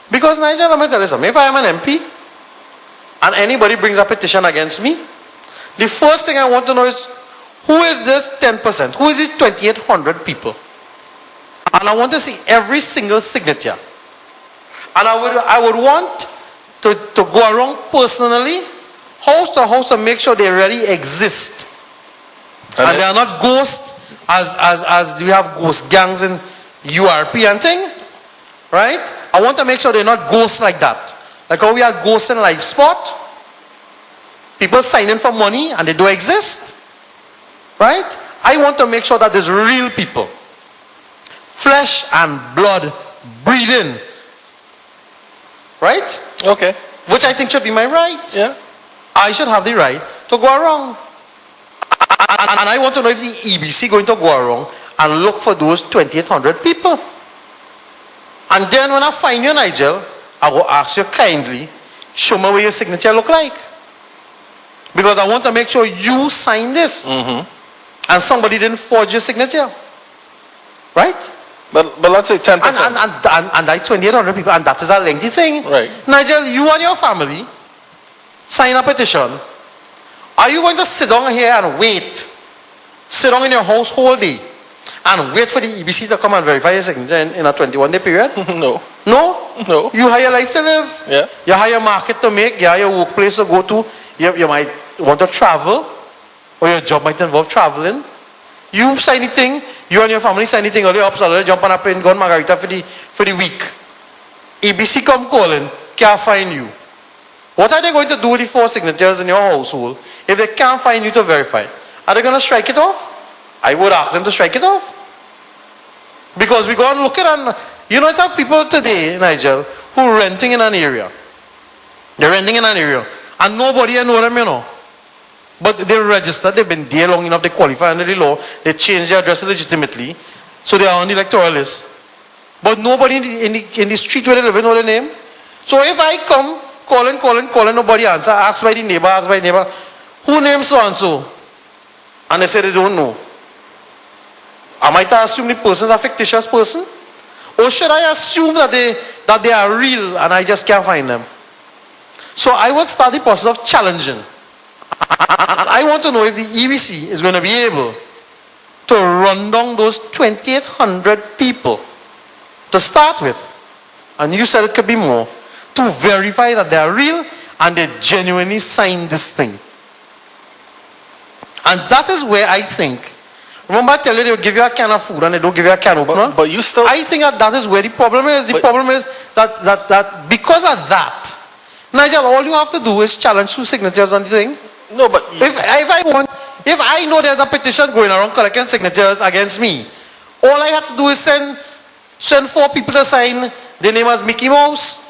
Because Nigel, let me tell you something. If I am an MP and anybody brings a petition against me, the first thing I want to know is, who is this 10%? Who is these 2,800 people? And I want to see every single signature. And I would want to go around personally, house to house, and make sure they really exist. And they are not ghosts, as we have ghost gangs in URP and thing, right? I want to make sure they're not ghosts like that. Like how we have ghosts in Life Spot. People signing for money and they do exist, right? I want to make sure that there's real people. Flesh and blood breathing. Right? Okay. Which I think should be my right. Yeah. I should have the right to go around. And I want to know if the EBC going to go around and look for those 2,800 people. And then when I find you, Nigel, I will ask you kindly, show me what your signature look like. Because I want to make sure you sign this. And somebody didn't forge your signature. Right? But let's say 10%. And that's 2,800 people, and that is a lengthy thing. Right. Nigel, you and your family sign a petition. Are you going to sit down here and wait? Sit down in your house whole day and wait for the EBC to come and verify your signature in a 21-day period? No. No? You have your life to live. Yeah. You have your market to make. You have your workplace to go to. You might want to travel, or your job might involve traveling. You sign anything, you and your family sign anything, early up, so jump on a plane, go to Margarita for the week. EBC come calling, can't find you. What are they going to do with the 4 signatures in your household if they can't find you to verify? Are they going to strike it off? I would ask them to strike it off. Because we go and look at, and it's how people today, Nigel, who are renting in an area. They're renting in an area, and nobody know them, But they're registered, they've been there long enough, they qualify under the law, they change their address legitimately, so they are on the electoral list. But nobody in the street where they live know their name. So if I come, calling, nobody answer, ask by the neighbor, who names so and so? And they say they don't know. Am I to assume the person is a fictitious person? Or should I assume that they are real and I just can't find them? So I would start the process of challenging. And I want to know if the EBC is going to be able to run down those 2,800 people to start with. And you said it could be more. To verify that they are real and they genuinely signed this thing. And that is where I think, remember I tell you they will give you a can of food and they don't give you a can opener? But you still... I think that is where the problem is. The problem is that because of that, Nigel, all you have to do is challenge 2 signatures on the thing. No, but... If I know there's a petition going around collecting signatures against me, all I have to do is send 4 people to sign their name as Mickey Mouse.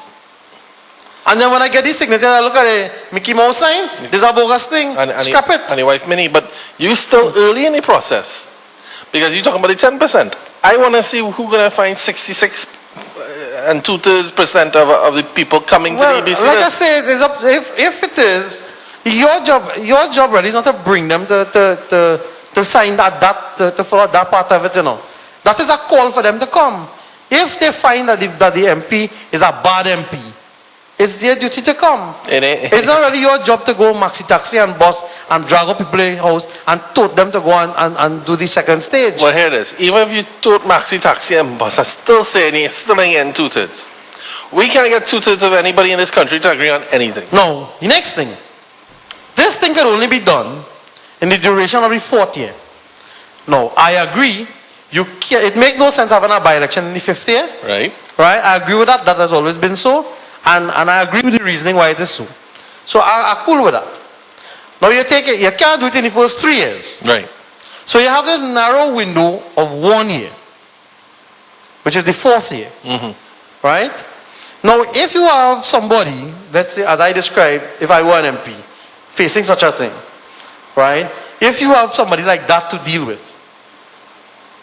And then when I get these signatures, I look at the Mickey Mouse sign, there's a bogus thing, scrap it. And your wife Minnie, but you still early in the process. Because you're talking about the 10%. I want to see who's going to find 66 and 2/3% of the people coming to the EBC. Like I say, if it is, your job really is not to bring them to sign to follow that part of it, you know. That is a call for them to come. If they find that the MP is a bad MP, it's their duty to come. It's not really your job to go maxi taxi and bus and drag up people in the house and tote them to go and do the second stage. Well, here it is. Even if you tote maxi taxi and bus, I still say it's still in 2/3. We can't get 2/3 of anybody in this country to agree on anything. No. The next thing. This thing can only be done in the duration of the 4th year. No, I agree. It makes no sense having a by-election in the 5th year. Right. Right? I agree with that. That has always been so. And I agree with the reasoning why it is so. So I'm cool with that. Now you can't do it in the first 3 years. Right. So you have this narrow window of 1 year, which is the 4th year. Mm-hmm. Right? Now if you have somebody, let's say as I described, if I were an MP, facing such a thing, right? If you have somebody like that to deal with,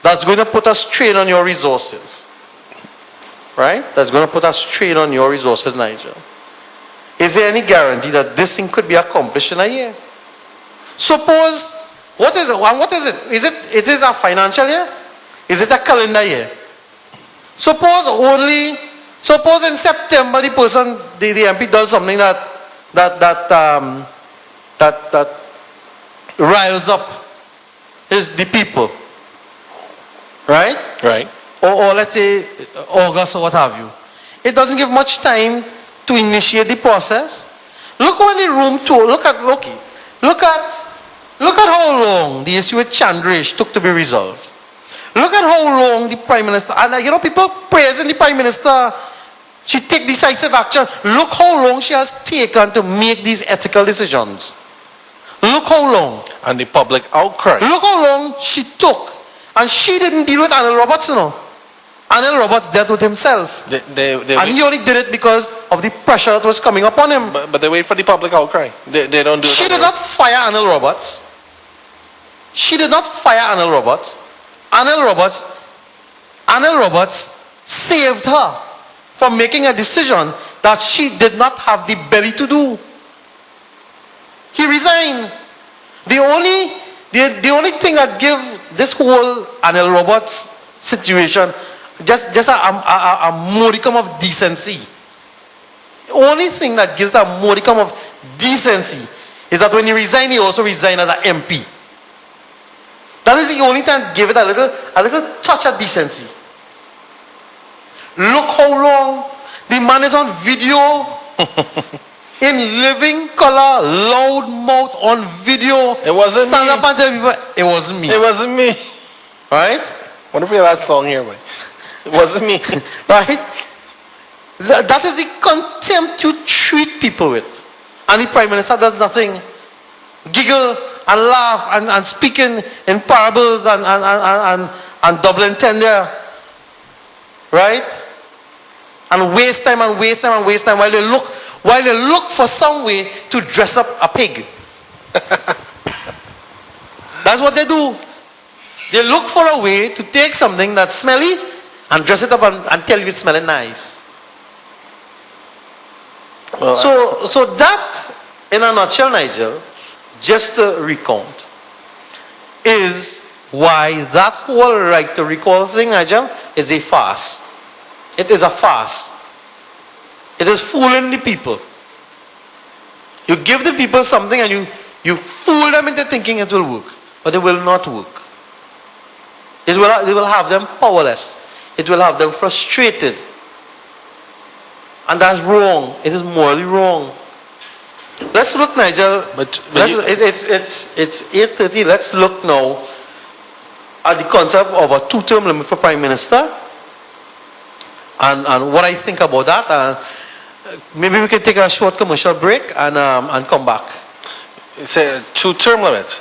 that's going to put a strain on your resources. Right? That's going to put a strain on your resources, Nigel. Is there any guarantee that this thing could be accomplished in a year? Suppose, what is it? What is it? It is a financial year? Is it a calendar year? Suppose in September the MP does something that riles up the people. Right? Right. Or let's say August or what have you. It doesn't give much time to initiate the process. Look when the room tour, look at how long the issue with Chandrish took to be resolved. Look at how long the Prime Minister, and people praising the Prime Minister, she take decisive action. Look how long she has taken to make these ethical decisions. Look how long. And the public outcry. Look how long she took. And she didn't deal with Anil Roberts, Anil Roberts dealt with himself. And he only did it because of the pressure that was coming upon him. But they wait for the public outcry. They don't do it. She did not fire Anil Roberts. She did not fire Anil Roberts. Anil Roberts saved her from making a decision that she did not have the belly to do. He resigned. The only thing that gave this whole Anil Roberts situation just a modicum of decency. The only thing that gives that modicum of decency is that when he resigned, he also resigned as an MP. That is the only thing that gave it a little touch of decency. Look how long the man is on video in living color, loud mouth on video. It wasn't stand me. Up and tell people, it wasn't me. It wasn't me. Right? Wonder if we have that song here, boy. It wasn't me. Right? That is the contempt you treat people with. And the Prime Minister does nothing. Giggle and laugh and speak in parables and double entendre. Right? And waste time while they look for some way to dress up a pig. That's what they do. They look for a way to take something that's smelly and dress it up and tell you it's smelling nice. So that, in a nutshell, Nigel, just to recount, is why that whole right to recall thing, Nigel, is a farce. It is a farce. It is fooling the people. You give the people something and you fool them into thinking it will work, but it will not work. It will have them powerless. It will have them frustrated. And that's wrong. It is morally wrong. Let's look, Nigel. It's 8:30. Let's look now at the concept of a two-term limit for Prime Minister and what I think about that. Maybe we can take a short commercial break and come back. It's a two-term limit.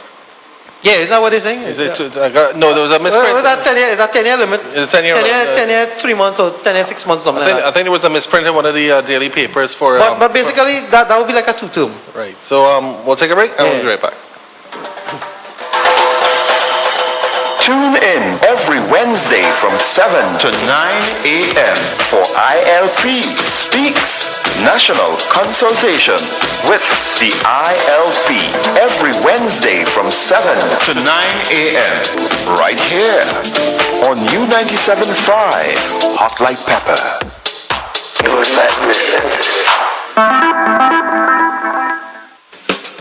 Yeah, is that what he's saying? No, there was a misprint. Was that 10 year? Is that 10-year limit? It's a 10 year. 10 year, 3 months or 10 year, 6 months, something like that. I think there was a misprint in one of the daily papers for. But basically, that would be like a two-term. Right. So we'll take a break and we'll be right back. Tune in every Wednesday from 7 to 9 a.m. for ILP Speaks National Consultation with the ILP every Wednesday from 7 to 9 a.m. right here on U97.5 Hot Like Pepper. Your magnificence.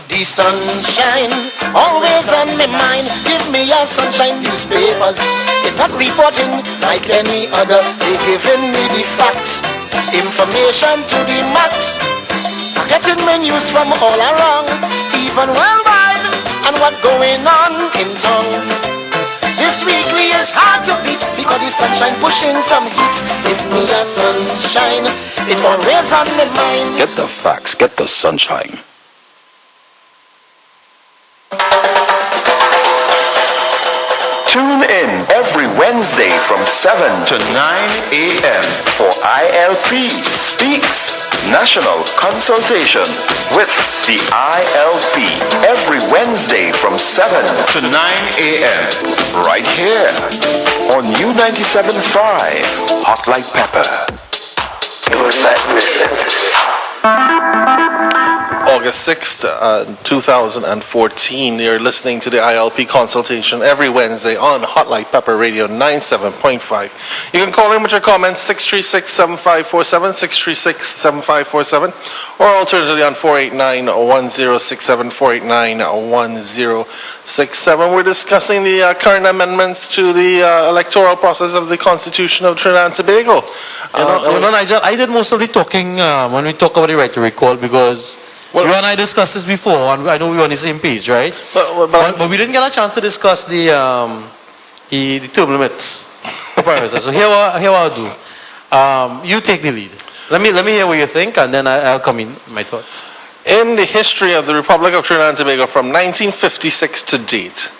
The sunshine, always on my mind. Give me your sunshine newspapers. It's not reporting like any other. They giving me the facts, information to the max. I'm getting my news from all around, even worldwide, and what going on in town. This weekly is hard to beat because the sunshine pushing some heat. Give me your sunshine, it's always on my mind. Get the facts, get the sunshine. Tune in every Wednesday from 7 to 9 a.m. for ILP Speaks National Consultation with the ILP every Wednesday from 7 to 9 a.m. right here on U97.5 Hot Like Pepper. Your magnificence. August 6th, 2014. You're listening to the ILP consultation every Wednesday on Hot Like Pepper Radio 97.5. You can call in with your comments 636-7547, 636-7547, or alternatively on 489-1067, 489-1067. We're discussing the current amendments to the electoral process of the Constitution of Trinidad and Tobago. You know, Nigel, I did most of the talking when we talk about the right to recall because you and I discussed this before, and I know we were on the same page, right? But we didn't get a chance to discuss the term limits. So here what I'll do. You take the lead. Let me hear what you think, and then I'll come in my thoughts. In the history of the Republic of Trinidad and Tobago from 1956 to date,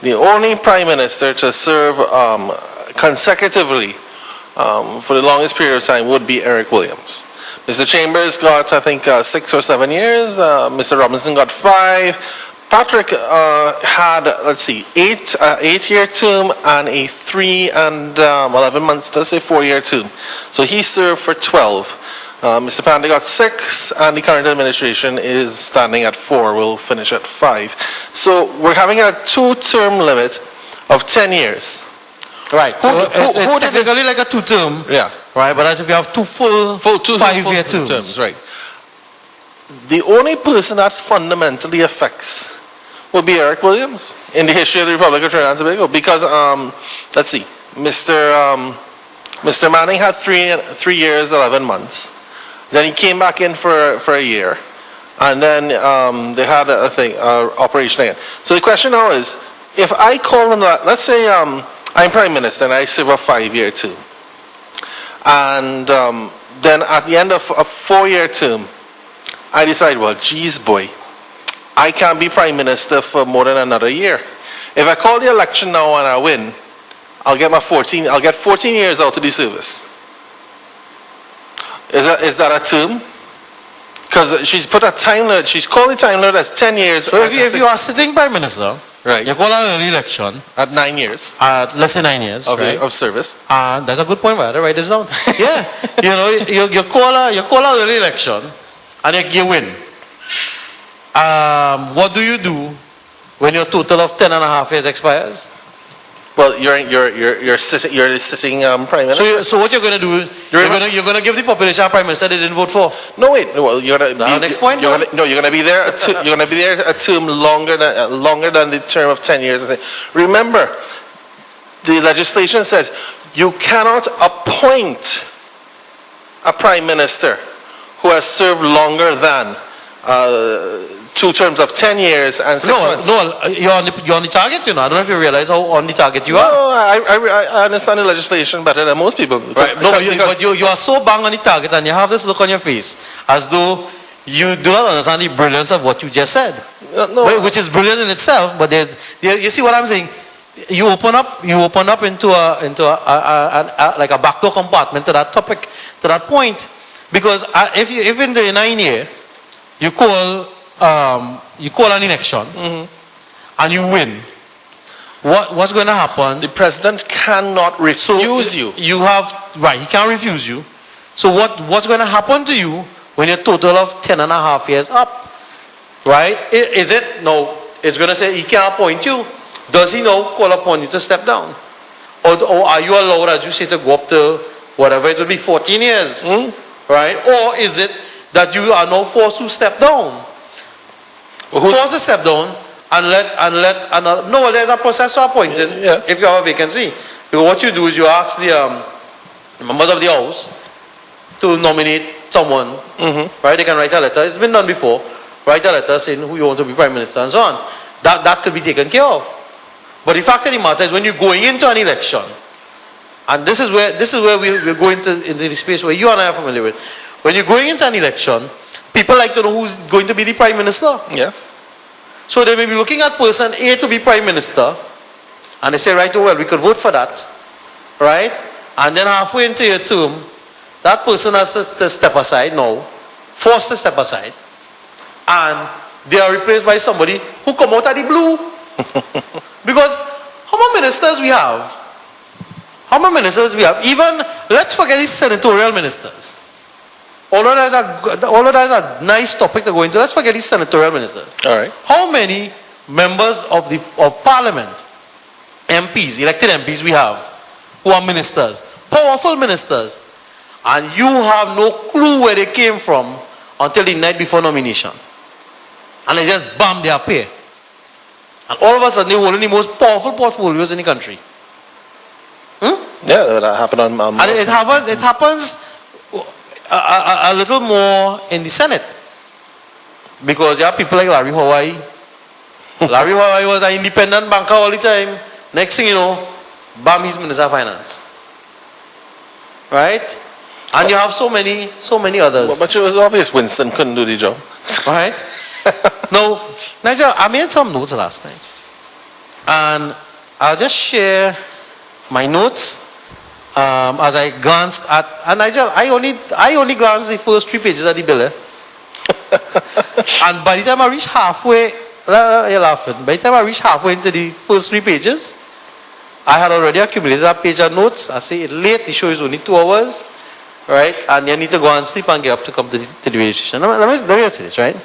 the only Prime Minister to serve consecutively for the longest period of time would be Eric Williams. Mr. Chambers got, I think, 6 or 7 years. Mr. Robinson got 5. Patrick had, 8-year term and a 3 and 11 months, let's say 4-year term. So he served for 12. Mr. Pandey got 6, and the current administration is standing at 4. We'll finish at 5. So we're having a 2-term limit of 10 years. Right. It's technically like a 2-term. Yeah. Right, but as if you have two full 5-year terms. Right. The only person that fundamentally affects would be Eric Williams in the history of the Republic of Trinidad and Tobago, because Mr. Manning had 3 years 11 months. Then he came back in for a year, and then they had a operation again. So the question now is, if I call them, let's say I'm Prime Minister and I serve a 5-year term, and then at the end of a 4-year term, I decide, well, geez, boy, I can't be Prime Minister for more than another year. If I call the election now and I win, I'll get 14 years out of the service. Is that a term? Because she's put a time limit. She's called the time limit as 10 years. So if you are sitting Prime Minister, right, you call an early election at 9 years, let's say 9 years of service. That's a good point. Right? Write this down. Yeah, you call an early election and you win. What do you do when your total of 10 and a half years expires? Well, you're sitting prime minister. So what you're going to do is you're going to give the population a prime minister they didn't vote for. No, wait. Well, you're going to next point. You're going to be there. You're going to be there a term longer than the term of 10 years. Remember, the legislation says you cannot appoint a prime minister who has served longer than 2 terms of 10 years and 6 months. No, you're on the target, you know. I don't know if you realize how on the target you are. No, I understand the legislation better than most people. Right. But you are so bang on the target and you have this look on your face as though you do not understand the brilliance of what you just said. No. Which is brilliant in itself, but you see what I'm saying? You open up into a like a backdoor compartment to that topic, to that point. Because if in the 9 year you call an election and you win, what's going to happen? The president cannot refuse you. You have right. He can't refuse you. So what's going to happen to you when your total of 10 and a half years up? Right? Is it no? It's going to say he can't appoint you. Does he now call upon you to step down, or are you allowed, as you say, to go up to whatever it will be, 14 years? Right? Or is it that you are now forced to step down? Forced to step down and let another. No, there's a process for appointing if you have a vacancy. Because what you do is you ask the members of the house to nominate someone. Right? They can write a letter. It's been done before. Write a letter saying who you want to be prime minister and so on. That could be taken care of. But the fact of the matter is when you're going into an election, and this is where we're going into the space where you and I are familiar with. When you're going into an election, people like to know who's going to be the prime minister. Yes. So they may be looking at person A to be prime minister, and they say, right, oh well, we could vote for that, right? And then halfway into your term, that person has to step aside now, forced to step aside, and they are replaced by somebody who come out of the blue. Because how many ministers we have? How many ministers we have? Even, let's forget these senatorial ministers. Although that's a nice topic to go into, let's forget these senatorial ministers. All right. How many members of parliament, MPs, elected MPs we have, who are ministers, powerful ministers, and you have no clue where they came from until the night before nomination. And they just bam, they appear. And all of a sudden they're holding the most powerful portfolios in the country. Yeah, that happened on and it happens a little more in the Senate. Because you have people like Larry Hawaii. Larry Hawaii was an independent banker all the time. Next thing you know, bam, he's Minister of Finance. Right? And you have so many others. Well, but it was obvious Winston couldn't do the job. Right? Now, Nigel, I made some notes last night. And I'll just share my notes as I glanced at. And Nigel, I only glanced the first 3 pages of the bill. And by the time I reached halfway, you're laughing. By the time I reached halfway into the first 3 pages, I had already accumulated a page of notes. I say it's late, the show is only 2 hours. Right? And you need to go and sleep and get up to come to the radio station. Let me say this, right?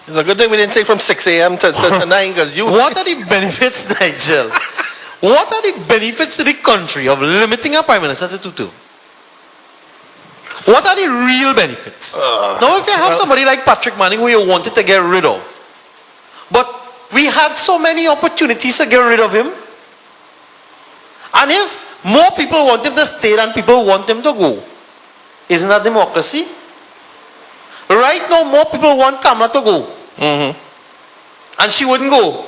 It's a good thing we didn't take from 6 a.m. to 9 because you... What are the benefits, Nigel? What are the benefits to the country of limiting a prime minister to 2 terms? What are the real benefits? Now, if you have somebody like Patrick Manning who you wanted to get rid of, but we had so many opportunities to get rid of him, and if more people want him to stay than people want him to go, isn't that democracy? Right now, more people want Kamala to go. And she wouldn't go.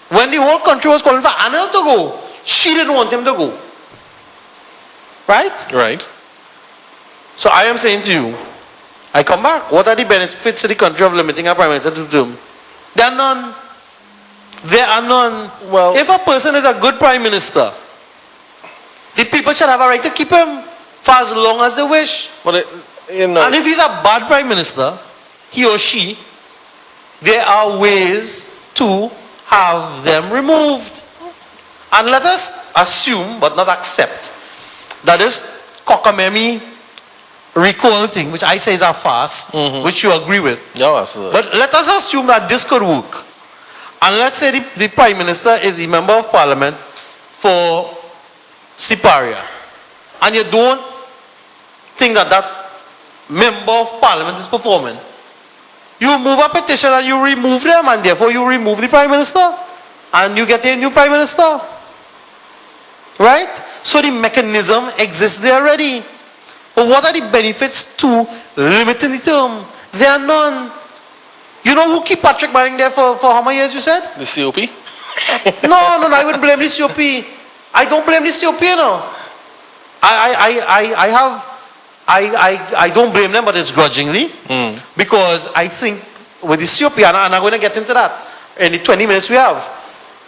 When the whole country was calling for Anil to go, she didn't want him to go. Right? Right. So I am saying to you, I come back. What are the benefits to the country of limiting a prime minister to 2 terms? There are none. There are none. Well, if a person is a good prime minister, the people should have a right to keep him for as long as they wish. Well, and if he's a bad prime minister, he or she, there are ways to have them removed. And let us assume, but not accept, that this cockamamie recall thing, which I say is a farce, which you agree with. No, absolutely. But let us assume that this could work. And let's say the Prime Minister is the Member of Parliament for Siparia. And you don't think that that Member of Parliament is performing. You move a petition and you remove them, and therefore you remove the Prime Minister. And you get a new Prime Minister. Right? So the mechanism exists there already. But what are the benefits to limiting the term? There are none. You know who keep Patrick Manning there for how many years you said? The COP? No, I wouldn't blame the COP. I don't blame the COP, you know. I don't blame them, but it's grudgingly. Because I think with the COP, and I'm going to get into that in the 20 minutes we have.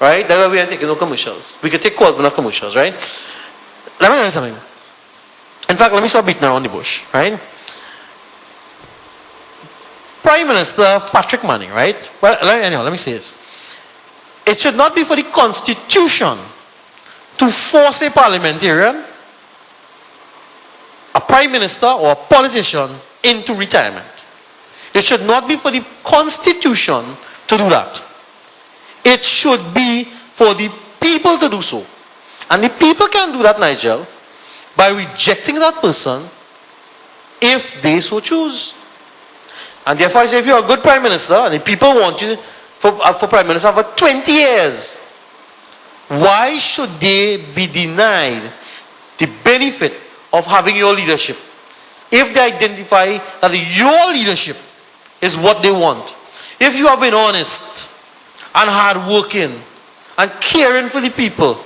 Right? That's why we are taking no commercials. We could take calls, but not commercials, right? Let me tell you something. In fact, let me start beating around the bush, right? Prime Minister Patrick Manning, right? Well, let me say this. It should not be for the Constitution to force a parliamentarian, a Prime Minister, or a politician into retirement. It should not be for the Constitution to do that. It should be for the people to do so. And the people can do that, Nigel, by rejecting that person if they so choose. And therefore I say, if you're a good Prime Minister and the people want you for Prime Minister for 20 years, why should they be denied the benefit of having your leadership if they identify that your leadership is what they want? If you have been honest and hardworking and caring for the people,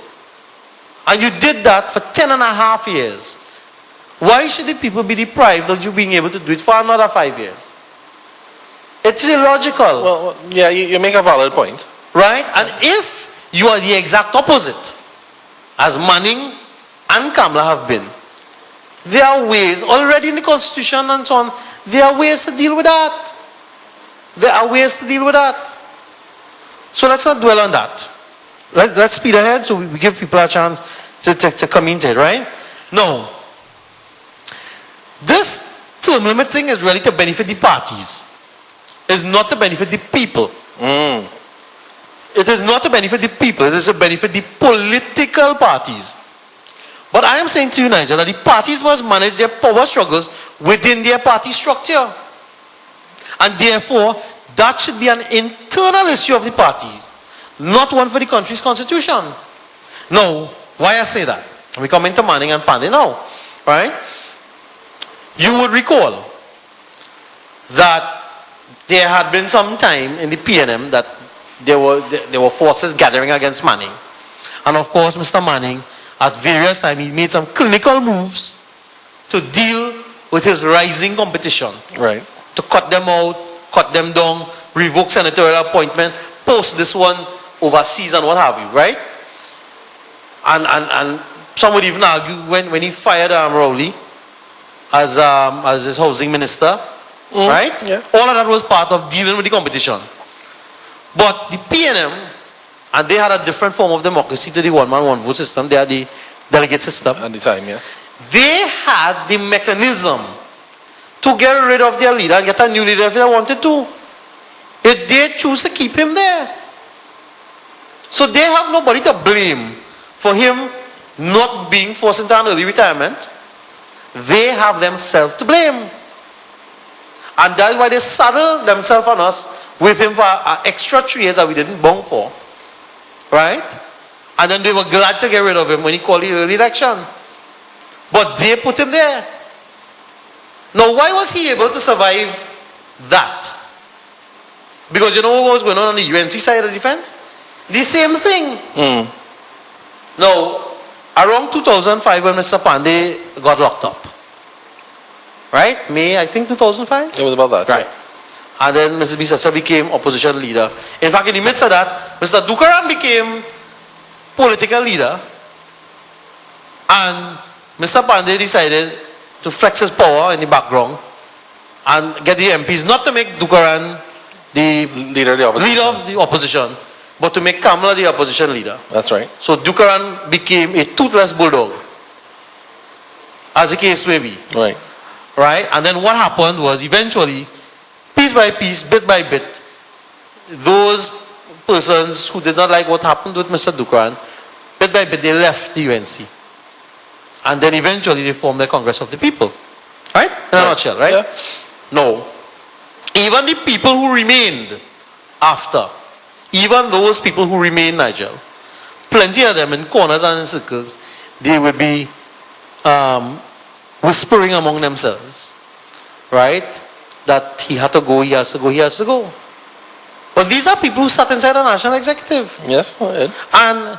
and you did that for 10.5 years, why should the people be deprived of you being able to do it for another 5 years? It's illogical. Well, yeah, you make a valid point. Right? And if you are the exact opposite, as Manning and Kamala have been, there are ways, already in the Constitution and so on, there are ways to deal with that. There are ways to deal with that. So let's not dwell on that. Let's speed ahead so we give people a chance to come into it, right? No. This term limiting is really to benefit the parties. It's not to benefit the people. It is not to benefit the people. It is to benefit the political parties. But I am saying to you, Nigel, that the parties must manage their power struggles within their party structure. And therefore, that should be an internal issue of the parties, not one for the country's constitution. Now, why I say that? We come into Manning and Pandey now, right? You would recall that there had been some time in the PNM that there were forces gathering against Manning. And of course, Mr. Manning, at various times, he made some clinical moves to deal with his rising competition. Right. To cut them out, cut them down, revoke senatorial appointment, post this one overseas and what have you, right? And some would even argue when he fired Rowley as his housing minister, right? Yeah. All of that was part of dealing with the competition. But the PNM, and they had a different form of democracy to the one-man, one-vote system. They had the delegate system. At the time, yeah. They had the mechanism to get rid of their leader and get a new leader if they wanted to. If they choose to keep him there. So they have nobody to blame for him not being forced into an early retirement. They have themselves to blame. And that's why they saddle themselves on us with him for an extra 3 years that we didn't bong for. Right? And then they were glad to get rid of him when he called the early election. But they put him there. Now, why was he able to survive that? Because you know what was going on the UNC side of the fence? The same thing. Now, around 2005 when Mr. Pandey got locked up. Right? May, I think 2005? It was about that. Right. And then Mr. Bisasa became opposition leader. In fact, in the midst of that, Mr. Dukaran became political leader. And Mr. Pandey decided to flex his power in the background and get the MPs not to make Dukaran the leader of the opposition, but to make Kamala the opposition leader. That's right. So Dukaran became a toothless bulldog, as the case may be. Right. right? And then what happened was eventually, piece by piece, bit by bit, those persons who did not like what happened with Mr. Dukran, bit by bit, they left the UNC. And then eventually they formed the Congress of the People. Right? In a nutshell, right? Yeah. No. Even the people who remained after, even those people who remained, Nigel, plenty of them in corners and in circles, they would be whispering among themselves, right? That he had to go, he has to go, he has to go. But these are people who sat inside the National Executive. Yes, and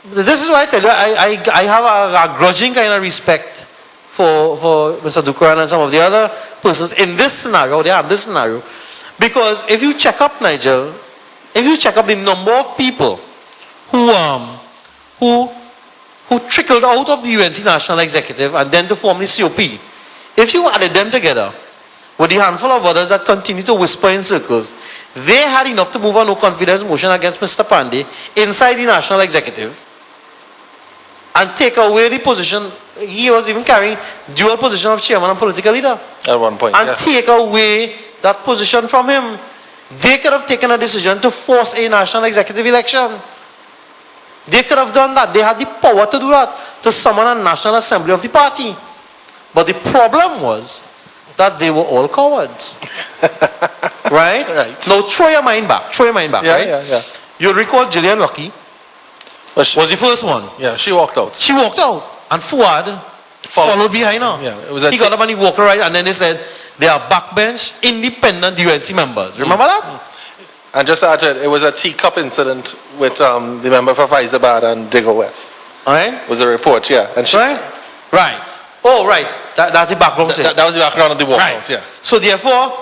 this is why I tell you, I have a grudging kind of respect for Mr. Dukran and some of the other persons in this scenario, because if you check up, Nigel, if you check up the number of people who trickled out of the UNC National Executive and then to form the COP, if you added them together with the handful of others that continue to whisper in circles, they had enough to move a no confidence motion against Mr. Pandey inside the National Executive and take away the position. He was even carrying dual position of chairman and political leader. At one point, and take away that position from him. They could have taken a decision to force a national executive election. They could have done that. They had the power to do that, to summon a national assembly of the party. But the problem was that they were all cowards. Right? Now throw your mind back. Right? You recall Gillian Lucky was the first one. Yeah, she walked out. She walked out. And Fuad followed behind her. Yeah, he got up and he walked right, and then they said they are backbench independent UNC members. Remember that? And just to add to it, it was a teacup incident with the member for Faizabad and Digger West. Right? It was a report, yeah. And she, right. Oh, right. That's the background thing. That was the background of the walkout, right. Yeah. So therefore,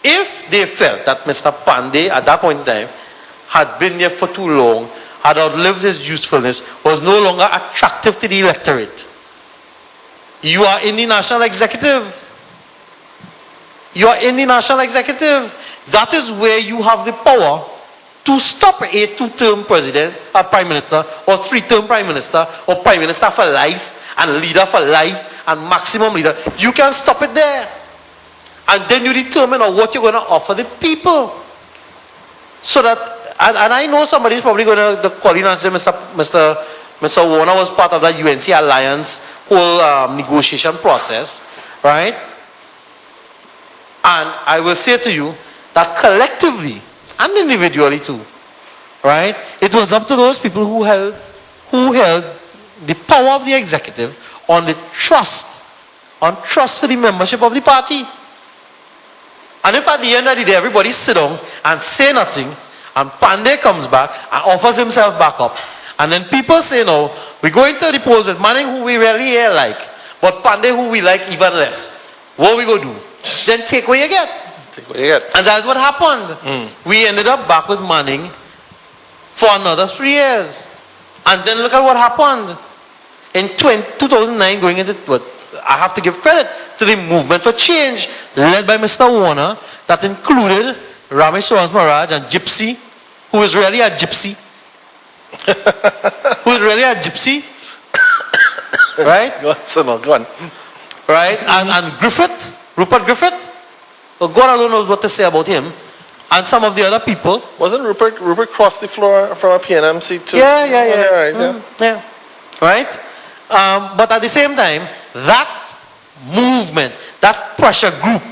if they felt that Mr. Pandey at that point in time had been there for too long, had outlived his usefulness, was no longer attractive to the electorate. You are in the National Executive. That is where you have the power to stop a two-term president, a prime minister, or three-term prime minister, or prime minister for life, and leader for life, and maximum leader. You can stop it there. And then you determine what you're going to offer the people. So that and I know somebody's probably going to call in and say, Mr. Warner was part of that UNC Alliance whole negotiation process, right? And I will say to you that collectively and individually too, right? It was up to those people who held the power of the executive on trust for the membership of the party. And if at the end of the day everybody sit down and say nothing, and Pandey comes back and offers himself back up, and then people say, no, we're going to the polls with Manning, who we really like, but Pandey, who we like even less. What we go do? Then take what you get. And that's what happened. We ended up back with Manning for another 3 years. And then look at what happened. In 2009, going into what I have to give credit to the movement for change led by Mr. Warner, that included Ramesh Maharaj and Gypsy, who is really a gypsy. Right? Go on. Right? And Rupert Griffith. Well, God alone knows what to say about him. And some of the other people. Wasn't Rupert crossed the floor from a PNMC too? Yeah. Right? But at the same time, that movement, that pressure group,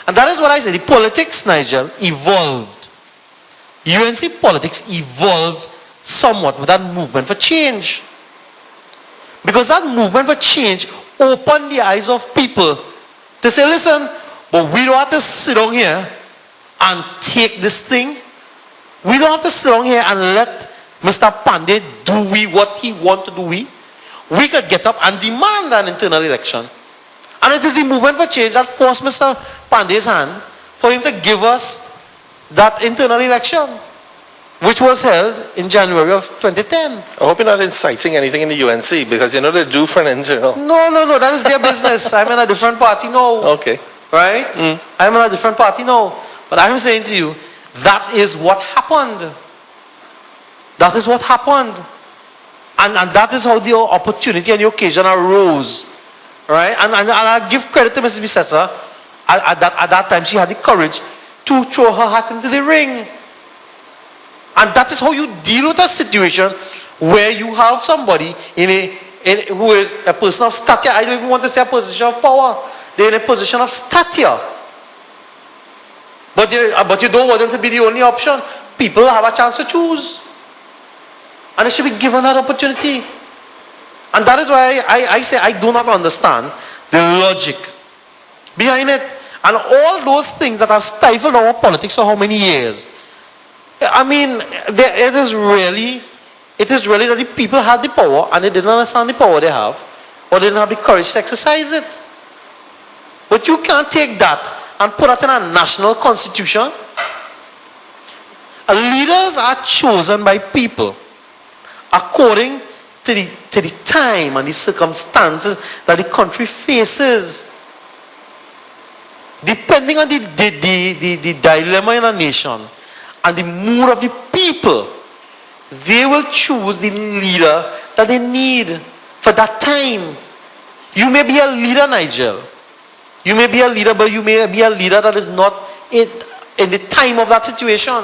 and that is what I say, the politics, Nigel, evolved. UNC politics evolved somewhat with that movement for change. Because that movement for change opened the eyes of people to say, listen, but we don't have to sit down here and take this thing. We don't have to sit down here and let Mr. Pandey do what he wants to do. We could get up and demand an internal election. And it is the movement for change that forced Mr. Pandey's hand for him to give us that internal election, which was held in January of 2010. I hope you're not inciting anything in the UNC, because you know they do for an internal. No, that is their business. I'm in a different party now. Okay. Right? I'm in a different party now. But I'm saying to you, that is what happened. That is what happened. And that is how the opportunity and the occasion arose right? And I give credit to Mrs. Bissessa. At that time, she had the courage to throw her hat into the ring. And that is how you deal with a situation where you have somebody who is a person of stature. I don't even want to say a position of power. They're in a position of stature. But you don't want them to be the only option. People have a chance to choose. And they should be given that opportunity. And that is why I say I do not understand the logic behind it. And all those things that have stifled our politics for how many years. I mean, it is really that the people had the power and they didn't understand the power they have, or they didn't have the courage to exercise it. But you can't take that and put that in a national constitution. Leaders are chosen by people according to the time and the circumstances that the country faces. Depending on the dilemma in a nation and the mood of the people, they will choose the leader that they need for that time. You may be a leader, Nigel. You may be a leader, but you may be a leader that is not in the time of that situation.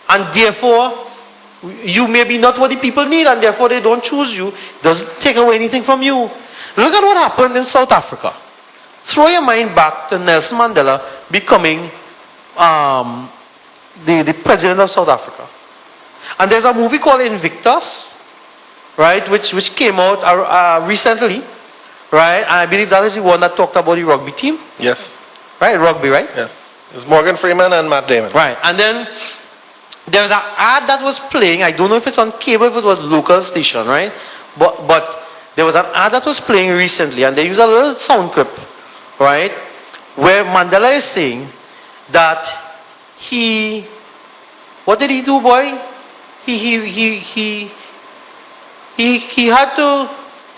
And therefore, you may be not what the people need, and therefore they don't choose you. Doesn't take away anything from you. Look at what happened in South Africa. Throw your mind back to Nelson Mandela becoming the president of South Africa. And there's a movie called Invictus, right, which came out recently, right? And I believe that is the one that talked about the rugby team. Yes. Right, rugby, right? Yes. It was Morgan Freeman and Matt Damon. Right, and then there's an ad that was playing. I don't know if it's on cable, if it was local station, right? But there was an ad that was playing recently, and they used a little sound clip, right, where Mandela is saying that what did he do, boy? He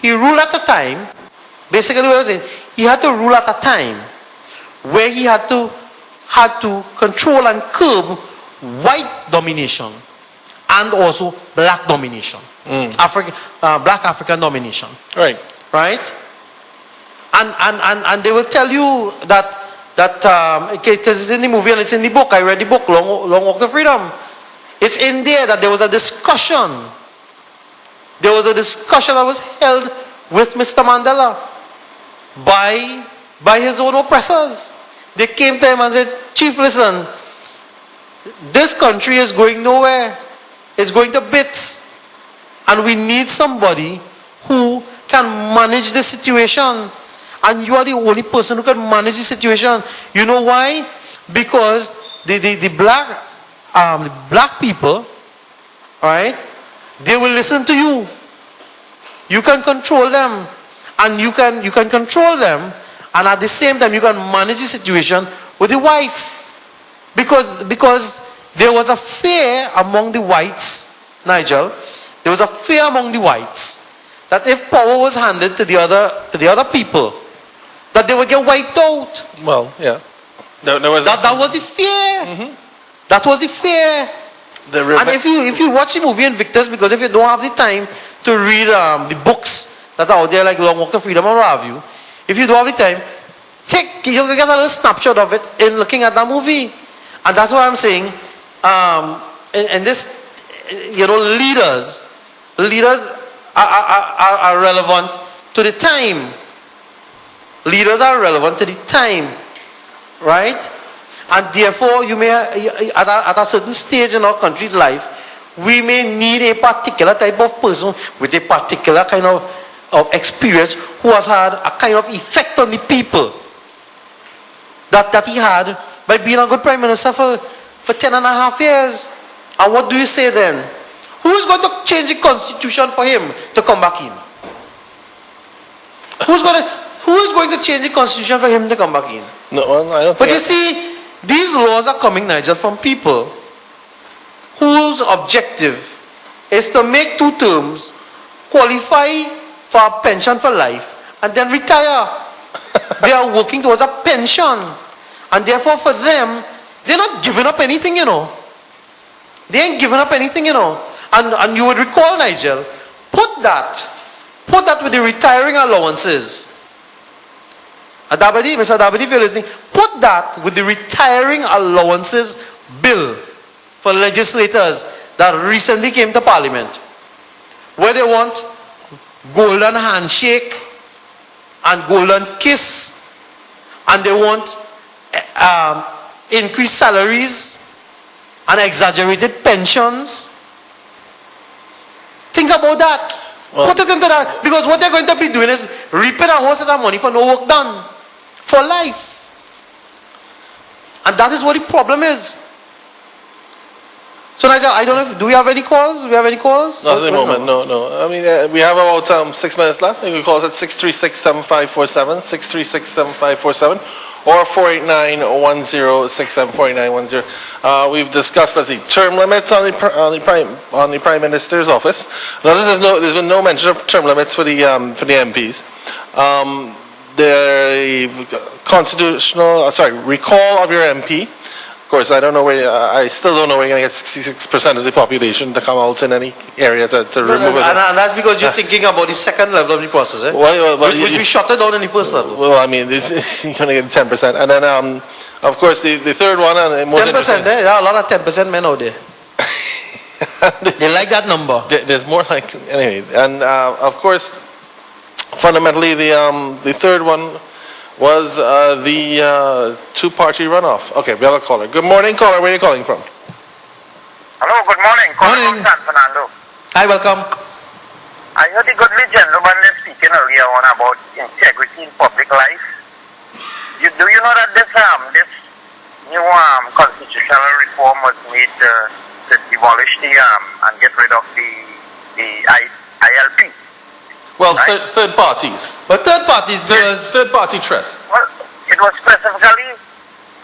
ruled at a time. Basically, what I was saying, he had to rule at a time where he had to control and curb white domination and also black domination, black African domination. Right. Right. And they will tell you that because it's in the movie and it's in the book. I read the book, Long Walk to Freedom. It's in there that there was a discussion. There was a discussion that was held with Mr. Mandela by his own oppressors. They came to him and said, Chief, listen, this country is going nowhere. It's going to bits. And we need somebody who can manage the situation. And you are the only person who can manage the situation. You know why? Because the black people, right, they will listen to you. You can control them. And you can control them. And at the same time, you can manage the situation with the whites. Because there was a fear among the whites, Nigel. There was a fear among the whites that if power was handed to the other people, that they would get wiped out. Well, yeah. That was the fear. Mm-hmm. That was the fear. And if you watch the movie Invictus, because if you don't have the time to read the books that are out there, like Long Walk to Freedom or what have you, if you don't have the time, you'll get a little snapshot of it in looking at that movie. And that's what I'm saying. And this, leaders are relevant to the time. Leaders are relevant to the time, right? And therefore, you may, at a certain stage in our country's life, we may need a particular type of person with a particular kind of experience who has had a kind of effect on the people that he had by being a good prime minister for 10.5 years. And what do you say then? Who is going to change the constitution for him to come back in? Who is going to change the constitution for him to come back in? No, well, I don't. But you see, these laws are coming, Nigel, from people whose objective is to make 2 terms, qualify for a pension for life, and then retire. They are working towards a pension. And therefore, for them, they're not giving up anything, They ain't giving up anything, And you would recall, Nigel, put that with the retiring allowances Adabadi, Mr. Adabadi, if you're listening, put that with the retiring allowances bill for legislators that recently came to Parliament, where they want golden handshake and golden kiss, and they want increased salaries and exaggerated pensions. Think about that. Well, put it into that, because what they're going to be doing is reaping a whole set of money for no work done for life, and that is what the problem is. So Nigel, I don't know. Do we have any calls? Do we have any calls? Not at the moment. No. I mean, we have about 6 minutes left. You can call us at 636-7547, 636-7547, or 489-1067, 489-10. We've discussed, let's see, term limits on the Prime Minister's office. Now, there's been no mention of term limits for the MPs. The recall of your MP. Of course, I still don't know where you're going to get 66% of the population to come out in any area to remove it. And that's because you're thinking about the second level of the process, eh? Which we shut it down in the first level. Well, I mean, you're going to get 10%. And then, of course, the third one, and most 10%, there are a lot of 10% men out there. They like that number. There's more like, anyway. And, of course, fundamentally, the third one was the two-party runoff. Okay, we have a caller. Good morning, caller. Where are you calling from? Hello, good morning. Calling from San Fernando. Hi, welcome. I heard the goodly gentleman speaking earlier on about integrity in public life. Do you know that this new constitutional reform was made to demolish and get rid of the ILP? Well, right? third parties. But third parties, because third-party threat. Well, it was specifically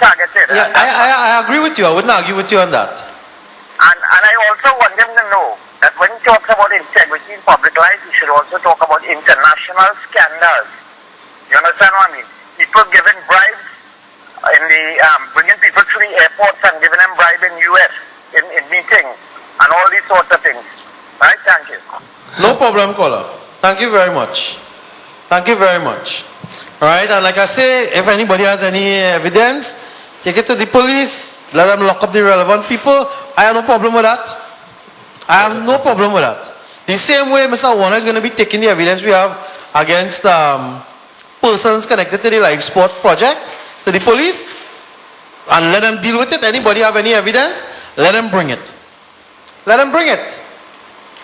targeted. Yeah, I agree with you. I wouldn't argue with you on that. And I also want them to know that when he talks about integrity in public life, he should also talk about international scandals. You understand what I mean? People giving bribes in the bringing people to the airports and giving them bribes in US in meetings and all these sorts of things. Right? Thank you. No problem, caller. Thank you very much. Thank you very much. All right, and like I say, if anybody has any evidence, take it to the police, let them lock up the relevant people. I have no problem with that. I have no problem with that. The same way Mr. Warner is going to be taking the evidence we have against persons connected to the live sport project to the police and let them deal with it. Anybody have any evidence? Let them bring it. Let them bring it.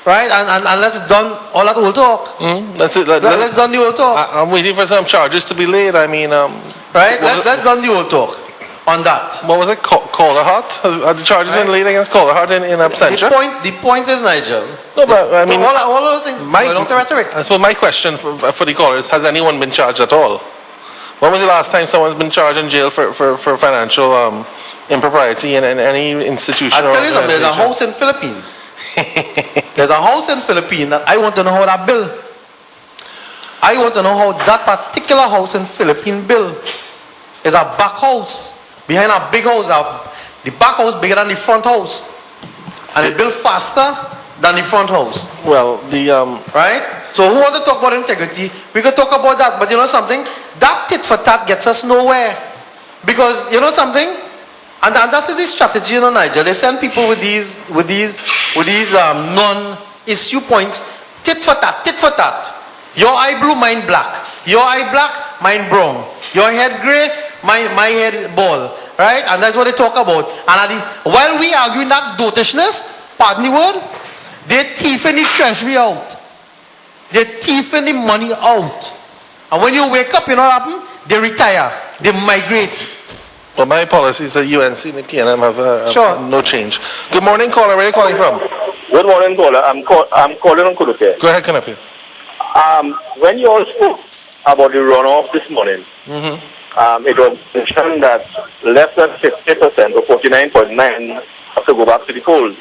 Right, and let's done all that old talk. That's it. Let's done the old talk. I'm waiting for some charges to be laid. I mean, right. Let's done the old talk on that. What was it? Calderhart? Have the charges been laid against Calderhart in absentia? The point is, Nigel. No, but I mean, all those things. Rhetoric. That's what my question for the callers: has anyone been charged at all? When was the last time someone's been charged in jail for financial impropriety in any institution? I'll tell you something. There's a house in Philippines. There's a house in Philippines that I want to know how that bill. I want to know how that particular house in Philippines bill is a back house behind a big house. The back house bigger than the front house, and it built faster than the front house. Well, right. So who want to talk about integrity? We could talk about that, but you know something? That tit for tat gets us nowhere, because you know something. And that is the strategy in Nigeria. They send people with these non-issue points, tit for tat, tit for tat. Your eye blue, mine black. Your eye black, mine brown. Your head gray, my head bald. Right? And that's what they talk about. And while we arguing that dotishness, pardon the word, they're thieving the treasury out. They're thieving the money out. And when you wake up, you know what happens? They retire. They migrate. Well, my policies at UNC and the PNM have no change. Good morning, caller. Where are you calling from? Good morning, caller. I'm calling on Kudupe. Go ahead, Kudupe. When you all spoke about the runoff this morning, it was mentioned that less than 50% or 49.9% have to go back to the polls.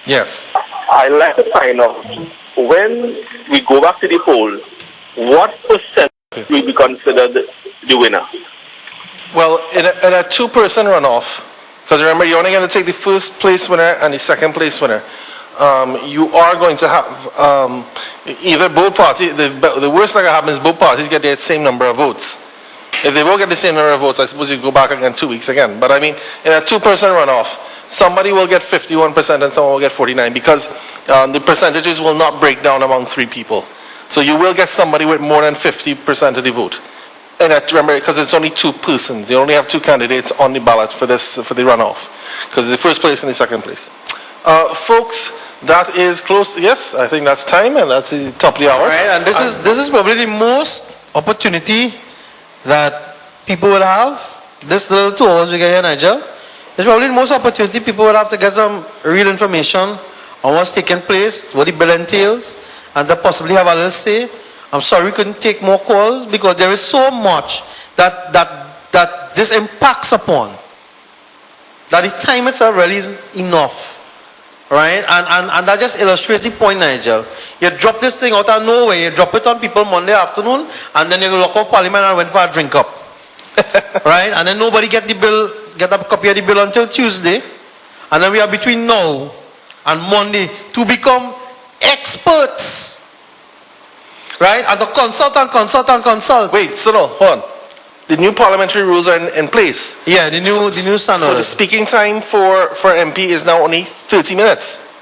Yes. I'd like to find out, when we go back to the poll, what percent will be considered the winner? Well, in a two-person runoff, because remember, you're only going to take the first place winner and the second place winner. You are going to have either both parties. The worst that can happen is both parties get the same number of votes. If they will get the same number of votes, I suppose you go back again 2 weeks again. But I mean, in a two-person runoff, somebody will get 51% and someone will get 49% because the percentages will not break down among three people. So you will get somebody with more than 50% of the vote. And remember, because it's only two persons, you only have two candidates on the ballot for the runoff, because it's the first place and the second place. Folks, that is close. Yes, I think that's time, and that's the top of the hour. Right, and this is probably the most opportunity that people will have. This little 2 hours we get here, Nigel. It's probably the most opportunity people will have to get some real information on what's taking place, what the bill entails, and to possibly have a little say. I'm sorry we couldn't take more calls because there is so much that this impacts upon that the time itself really isn't enough. Right? And that just illustrates the point, Nigel. You drop this thing out of nowhere, you drop it on people Monday afternoon, and then you lock off Parliament and went for a drink up. Right? And then nobody get a copy of the bill until Tuesday. And then we are between now and Monday to become experts. Right? And to consult. Wait, so no, hold on. The new parliamentary rules are in place. Yeah, the new standard. So the speaking time for MP is now only 30 minutes.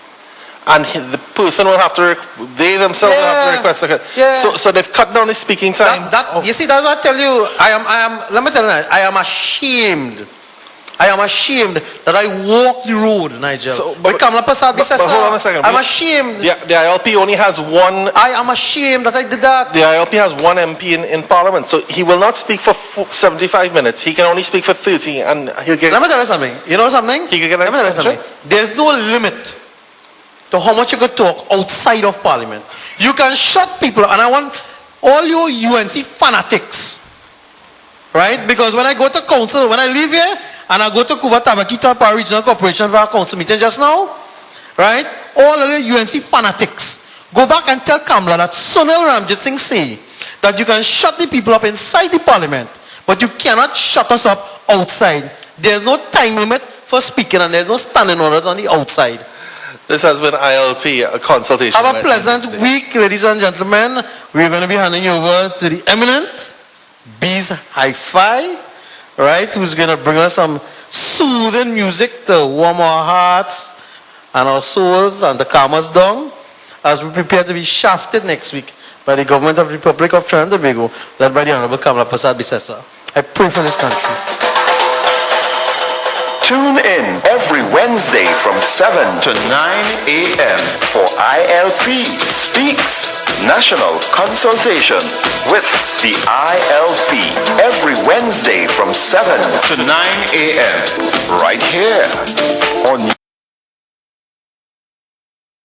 And the person will have to, they themselves will have to request a cut. Yeah. So they've cut down the speaking time. You see, that's what I tell you. Let me tell you, I am ashamed. I am ashamed that I walked the road, Nigel. But hold on a second. I'm ashamed. Yeah, the ILP only has one. I am ashamed that I did that. The ILP has one MP in Parliament, so he will not speak for 75 minutes. He can only speak for 30, and he'll get. Let me tell you something. You know something? He can get an extension. There's no limit to how much you could talk outside of Parliament. You can shut people, and I want all your UNC fanatics, right? Because when I go to council, when I leave here, and I go to Kuva Tabakita Power Regional Corporation for our council meeting just now, right? All of the UNC fanatics, go back and tell Kamla that Sunil Ramjit Singh say that you can shut the people up inside the Parliament, but you cannot shut us up outside. There's no time limit for speaking, and there's no standing orders on the outside. This has been ILP, a consultation. Have a pleasant week, ladies and gentlemen. We're going to be handing you over to the eminent Bees Hi-Fi, right, who's going to bring us some soothing music to warm our hearts and our souls and to calm us down as we prepare to be shafted next week by the government of the Republic of Trinidad and Tobago, led by the Honorable Kamla Prasad Bisesa. I pray for this country. Tune in every Wednesday from 7 to 9 a.m. for ILP Speaks National Consultation with the ILP every Wednesday from 7 to 9 a.m. right here on